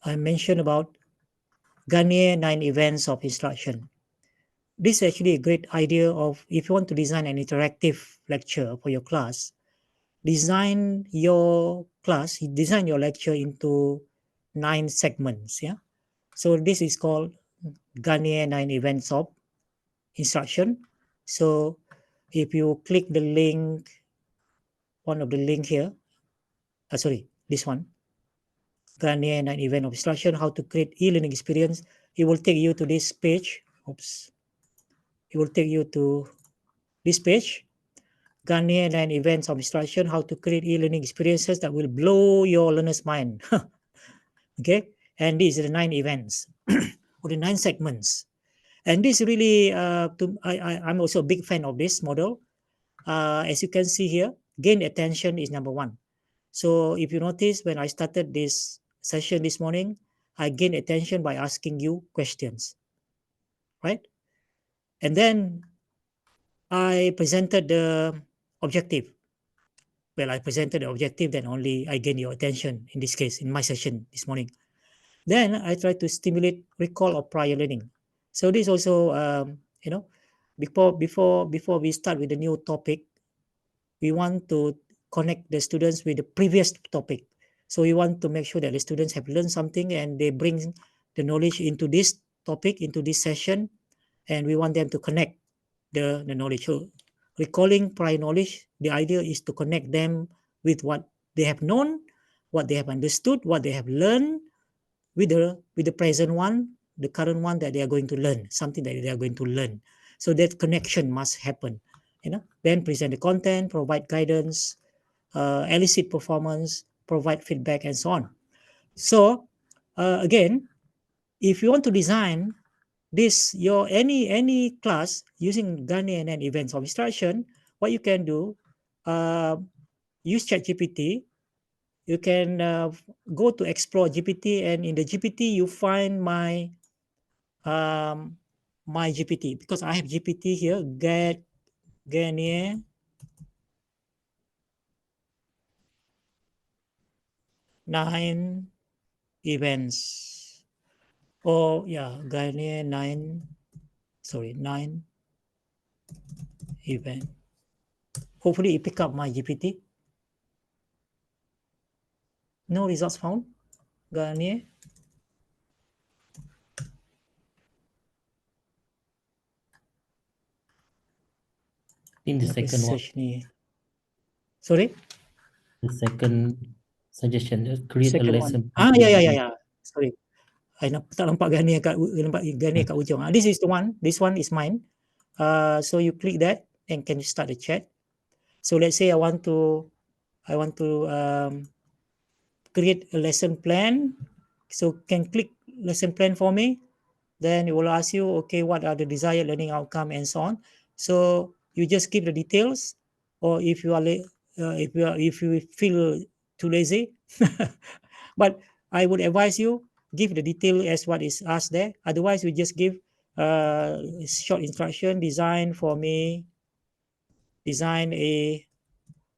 I mentioned about Garnier 9 events of instruction. This is actually a great idea of if you want to design an interactive lecture for your class, design your lecture into 9 segments. Yeah. So this is called Garnier 9 events of instruction. So if you click the link, one of the link here, sorry, this one, Garnier 9 event of instruction, how to create e-learning experience, it will take you to this page. Oops. It will take you to this page. Garnier 9 events of instruction, how to create e-learning experiences that will blow your learner's mind. Okay, and these are the 9 events or the 9 segments. And this really, I'm also a big fan of this model. As you can see here, gain attention is number one. So if you notice, when I started this session this morning, I gained attention by asking you questions, right? And then I presented the objective. Well, I presented the objective, then only I gain your attention, in this case, in my session this morning. Then I try to stimulate recall of prior learning. So this also, before we start with the new topic, we want to connect the students with the previous topic. So we want to make sure that the students have learned something and they bring the knowledge into this topic, into this session, and we want them to connect the knowledge. So recalling prior knowledge, the idea is to connect them with what they have known, what they have understood, what they have learned with the present one, the current one that they are going to learn, something that they are going to learn. So that connection must happen. Then present the content, provide guidance, elicit performance, provide feedback, and so on. So again, if you want to design this any class using Ghanaian and events of instruction, what you can do, use ChatGPT. You can go to explore GPT, and in the GPT you find my my GPT, because I have GPT here, Ghanaian 9 events. Oh yeah, Ghanaian 9 event. Hopefully it pick up my GPT. No results found. Ghanaian. In the second one. Sorry? The second suggestion, create a lesson. Yeah. Sorry. I tak nampak Ghanaian kat ujung. This is the one. This one is mine. So you click that and can start the chat. So let's say I want to create a lesson plan. So can click lesson plan for me. Then it will ask you, okay, what are the desired learning outcome and so on. So you just give the details, or if you feel too lazy, but I would advise you give the detail as what is asked there. Otherwise, you just give short instruction. Design for me. Design a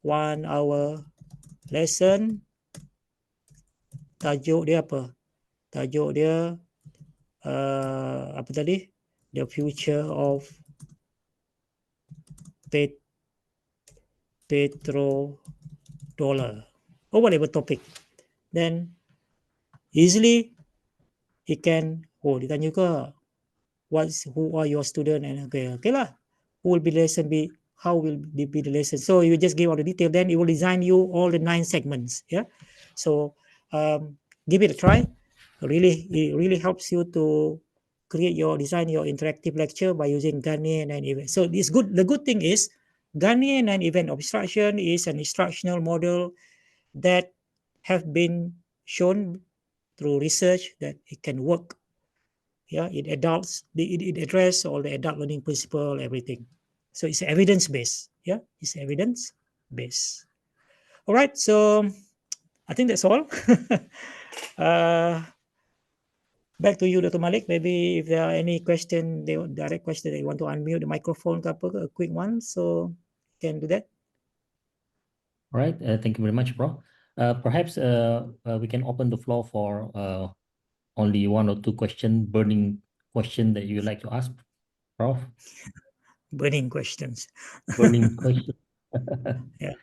1 hour lesson. Tajuk dia apa? Tajuk dia apa tadi? The future of petrodollar, or whatever topic. Then easily he can, ditanya juga who are your student, and okay lah, who will be lesson be, how will be the lesson. So you just give all the detail, then it will design you all the 9 segments. Yeah. So give it a try. It really helps you to create your interactive lecture by using Ghanaian and event. So it's good. The good thing is Ghanaian and event of instruction is an instructional model that have been shown through research that it can work. Yeah, it address all the adult learning principle, everything. So it's evidence-based. Yeah, it's evidence-based. All right, so I think that's all. Back to you, Dr. Malik. Maybe if there are any question, direct question that you want to unmute the microphone, a quick one, so you can do that. All right, thank you very much, Prof. Perhaps we can open the floor for only 1 or 2 burning question that you would like to ask, Prof. Burning questions. Burning questions. Yeah.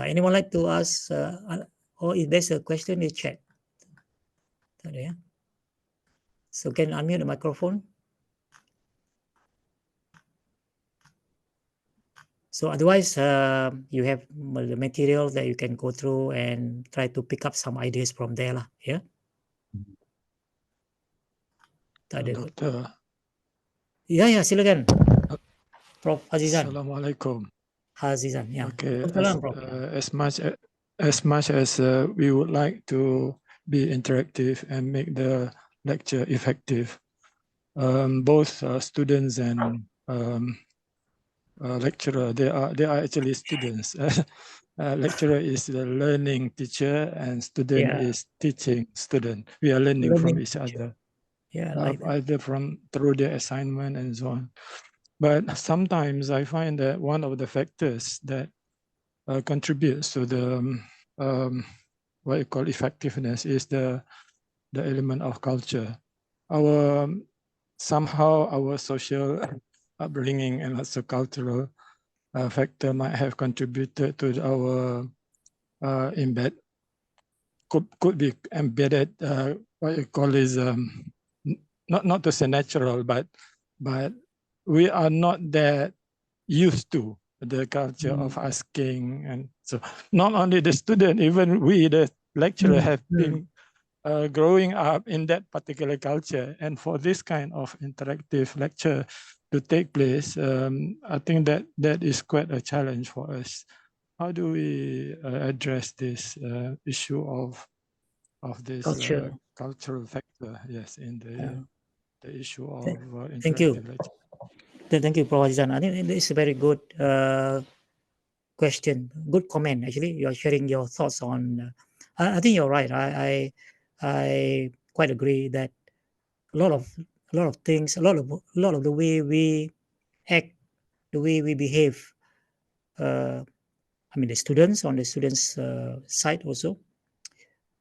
Anyone like to ask, or if there's a question, you chat. Yeah. So can you unmute the microphone? So otherwise, you have the material that you can go through and try to pick up some ideas from there lah. Yeah. Doktor. Ya, silakan. Prof Azizan. Assalamualaikum. Azizan, ya. Okay. Prof. As much as we would like to be interactive and make the lecture effective, both students and lecturer. They are actually students. Lecturer is the learning teacher, and student Yeah. is teaching student. We are learning from Learning each other, Yeah, like that. either from through the assignment and so on. But sometimes I find that one of the factors that contributes to the what you call effectiveness is the element of culture. Our somehow our social upbringing and also cultural factor might have contributed to our could be embedded what you call is not to say natural, but we are not that used to the culture of asking, and so not only the student, even we the lecturer have been growing up in that particular culture. And for this kind of interactive lecture to take place, I think that is quite a challenge for us. How do we address this issue of this cultural factor? Yes, in the issue of Thank you. interactive lecture. Thank you, Prof. Azizan. I think it's a very good question, good comment. Actually, you are sharing your thoughts on. I think you're right. I quite agree that a lot of things, a lot of the way we act, the way we behave. I mean, the students on the students' side also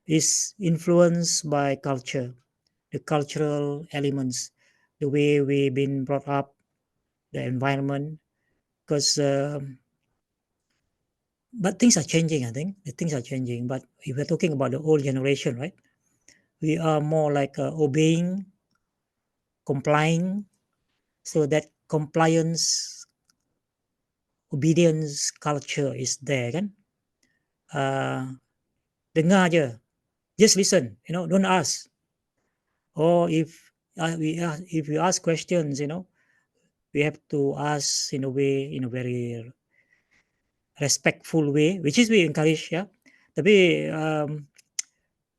is influenced by culture, the cultural elements, the way we've been brought up, the environment, because but things are changing. I think the things are changing. But if we're talking about the old generation, right, we are more like obeying, complying, so that compliance, obedience culture is there, kan? Dengar je, just listen, don't ask. Or if you ask questions, we have to ask in a way, in a very respectful way, which is we encourage, yeah. Tapi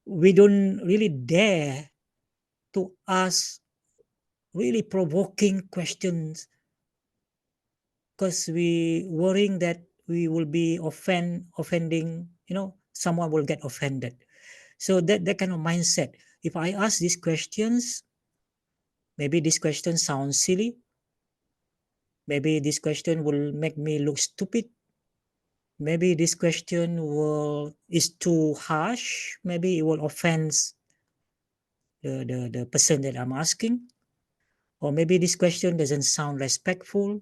we don't really dare to ask really provoking questions because we worrying that we will be offending, someone will get offended. So that kind of mindset. If I ask these questions, maybe this question sounds silly. Maybe this question will make me look stupid. Maybe this question is too harsh. Maybe it will offend the person that I'm asking. Or maybe this question doesn't sound respectful.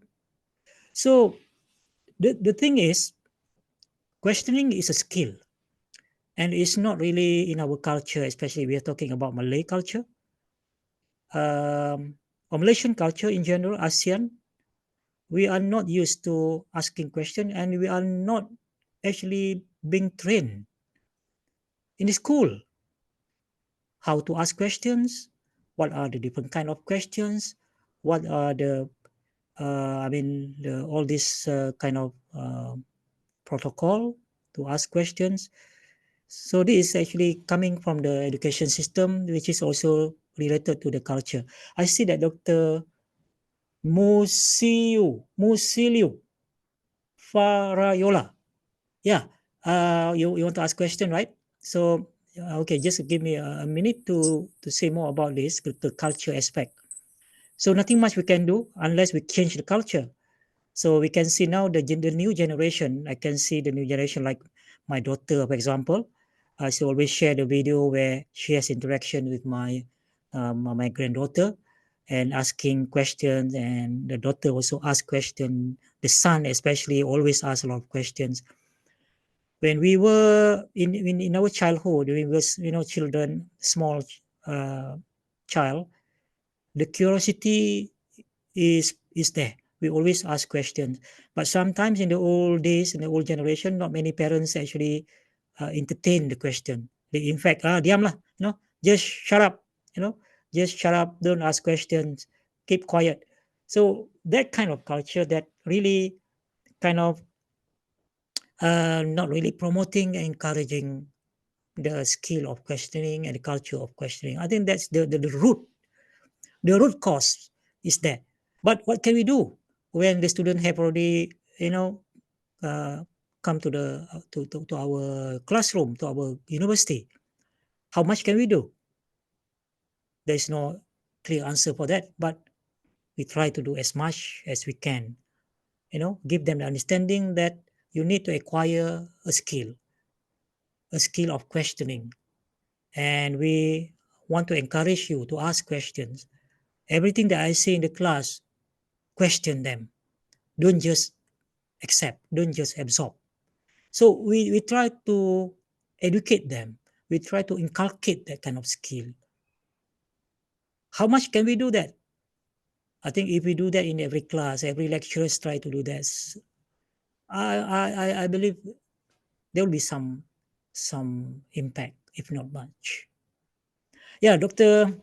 So the thing is, questioning is a skill. And it's not really in our culture, especially we are talking about Malay culture. Or Malaysian culture in general, ASEAN, we are not used to asking questions, and we are not actually being trained in the school how to ask questions, what are the different kind of questions, what are the all this kind of protocol to ask questions. So this is actually coming from the education system, which is also related to the culture. I see that Dr. Musiliu Farayola. Yeah, you want to ask question, right? So, okay, just give me a minute to say more about this, the culture aspect. So nothing much we can do unless we change the culture. So we can see now the new generation. I can see the new generation, like my daughter, for example. She always share the video where she has interaction with my granddaughter and asking questions, and the daughter also ask questions. The son especially always asks a lot of questions. When we were in our childhood, when we was children, small child, the curiosity is there. We always ask questions, but sometimes in the old days, in the old generation, not many parents actually entertain the question. They, in fact, diam lah, just shut up, just shut up, don't ask questions, keep quiet. So that kind of culture that really kind of not really promoting and encouraging the skill of questioning and the culture of questioning. I think that's the root. The root cause is there. But what can we do? when the student have already, come to the to our classroom, to our university, how much can we do? There's no clear answer for that, but we try to do as much as we can. Give them the understanding that you need to acquire a skill of questioning, and we want to encourage you to ask questions. Everything that I say in the class, question them. Don't just accept, don't just absorb. So we try to educate them. We try to inculcate that kind of skill. How much can we do that? I think if we do that in every class, every lecturers try to do that, I believe there will be some impact, if not much. Yeah, Doctor.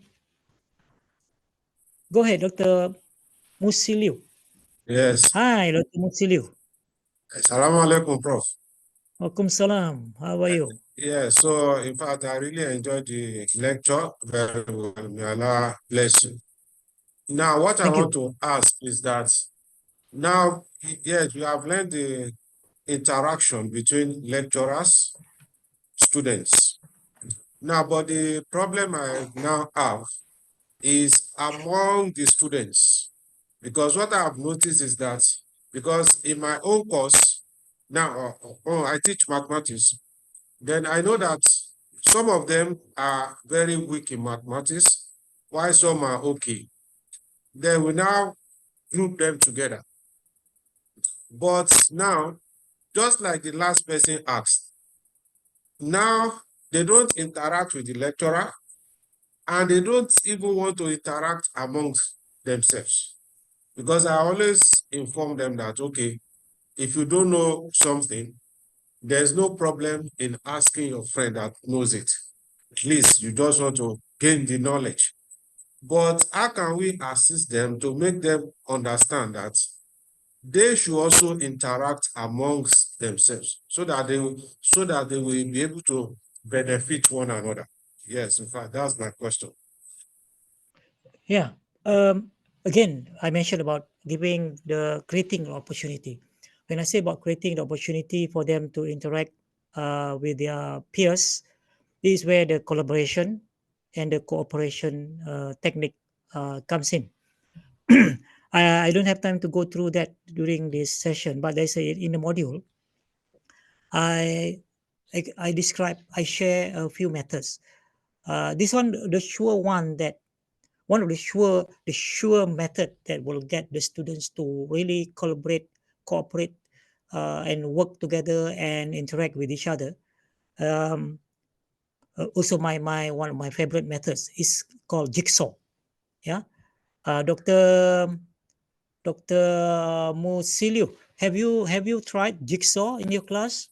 Go ahead, Dr. Musiliu. Yes. Hi, Dr. Musiliu. Assalamu alaikum, Prof. Welcome salam. How are you? Yeah, so in fact, I really enjoyed the lecture very well. May Allah bless you. Now, what I want to ask is that now, yes, we have learned the interaction between lecturers, students. Now, but the problem I now have is among the students, because what I have noticed is that because in my own course, now I teach mathematics, then I know that some of them are very weak in mathematics, while some are okay. Then we now group them together. But now, just like the last person asked, now they don't interact with the lecturer, and they don't even want to interact amongst themselves. Because I always inform them that, okay, if you don't know something, there's no problem in asking your friend that knows it. At least you just want to gain the knowledge. But how can we assist them to make them understand that they should also interact amongst themselves so that they will be able to benefit one another? Yes, in fact, that's my question. Yeah. Again, I mentioned about creating an opportunity. When I say about creating the opportunity for them to interact with their peers, this is where the collaboration and the cooperation technique comes in. I don't have time to go through that during this session, but there's in the module, I share a few methods. This one, the sure method that will get the students to really cooperate, and work together and interact with each other. Also, my one of my favorite methods is called jigsaw. Yeah, Dr. Musilio, have you tried jigsaw in your class?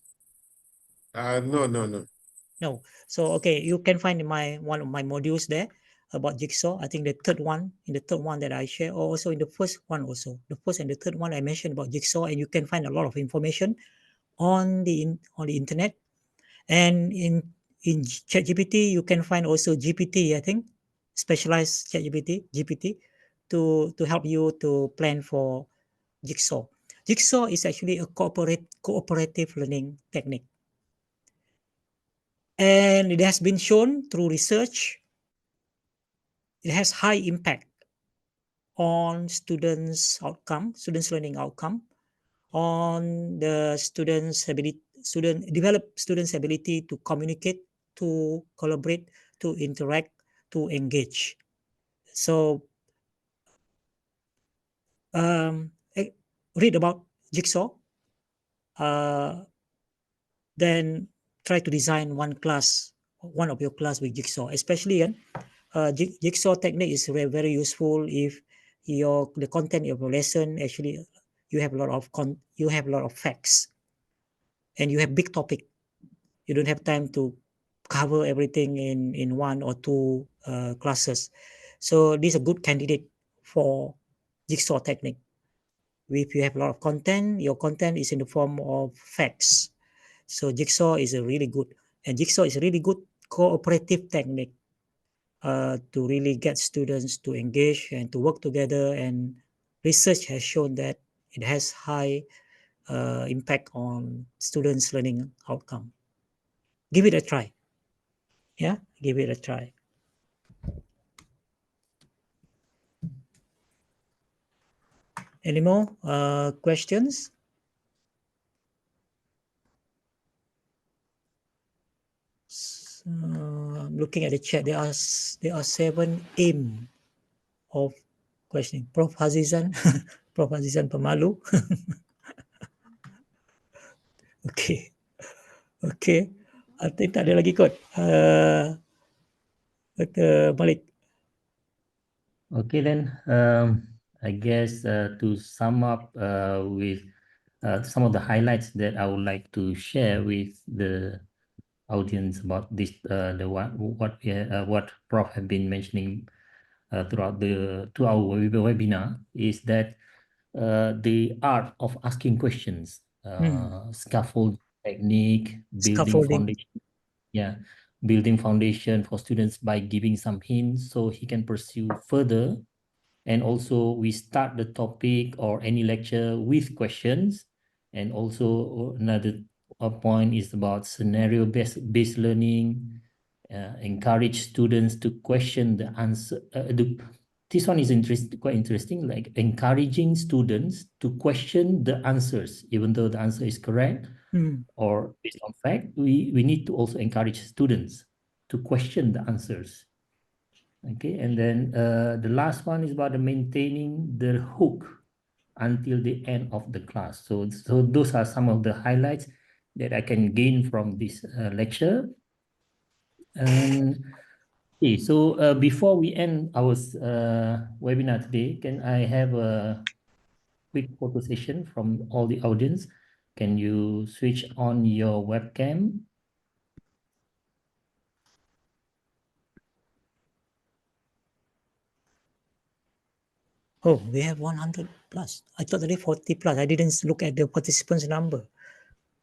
No. No. So okay, you can find in one of my modules there about jigsaw. I think the third one that I share, or also in the first one also. The first and the third one I mentioned about jigsaw, and you can find a lot of information on the internet. And in ChatGPT, you can find also GPT, I think, specialized GPT to help you to plan for jigsaw. Jigsaw is actually a cooperative learning technique. And it has been shown through research, it has high impact on students' learning outcome, on the students' ability to communicate, to collaborate, to interact, to engage. So read about jigsaw, then try to design one of your class with jigsaw. Especially jigsaw technique is very, very useful if the content of your lesson actually you have a lot of facts and you have big topic. You don't have time to cover everything in one or two classes. So this is a good candidate for jigsaw technique. If you have a lot of content, your content is in the form of facts. So jigsaw is a really good cooperative technique to really get students to engage and to work together. And research has shown that it has high impact on students' learning outcome. Give it a try. Yeah, give it a try. Any more questions? So, I'm looking at the chat. There are 7 aim of questioning. Prof Hazizan, Prof Hazizan pemalu. Okay, okay. I think tak ada lagi kot. Dr. Malik. Okay then, I guess to sum up with some of the highlights that I would like to share with the audience about this, what Prof have been mentioning throughout the 2-hour webinar is that the art of asking questions, scaffold technique, building Scaffolding. foundation, building foundation for students by giving some hints so he can pursue further. And also we start the topic or any lecture with questions. And also another point is about scenario based learning, encourage students to question the answer. This one is quite interesting, like encouraging students to question the answers, even though the answer is correct or based on fact. We need to also encourage students to question the answers. Okay, and then the last one is about maintaining the hook until the end of the class. So those are some of the highlights that I can gain from this lecture. And okay, so before we end our webinar today, can I have a quick photo session from all the audience? Can you switch on your webcam? Oh, we have 100 plus. I thought only 40 plus. I didn't look at the participants number.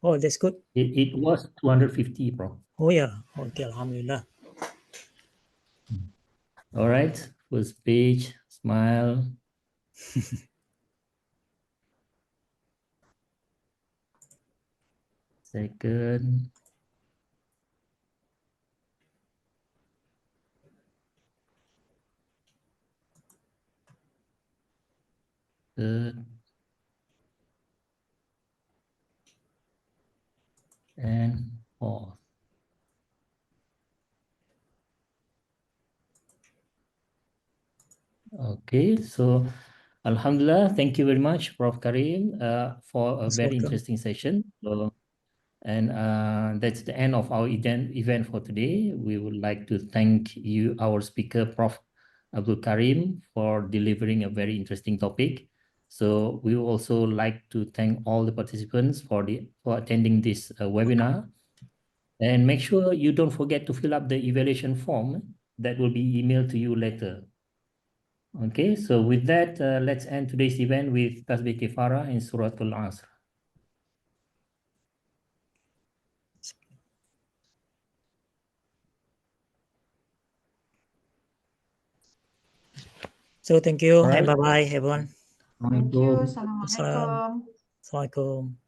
Oh, that's good. It was 250, Prof. Oh yeah. Okay, Alhamdulillah. All right, first page, smile. Second. Third. And fourth. Okay, so Alhamdulillah, thank you very much, Prof. Karim, for a very interesting session. So, and that's the end of our event for today. We would like to thank you, our speaker, Prof. Abdul Karim, for delivering a very interesting topic. So we would also like to thank all the participants for attending this webinar. And make sure you don't forget to fill up the evaluation form that will be emailed to you later. Okay, so with that, let's end today's event with Tasbih Kifara and Suratul Asr. So thank you All right. and bye-bye everyone. Thank you. Assalamualaikum. Assalamualaikum. Assalamualaikum.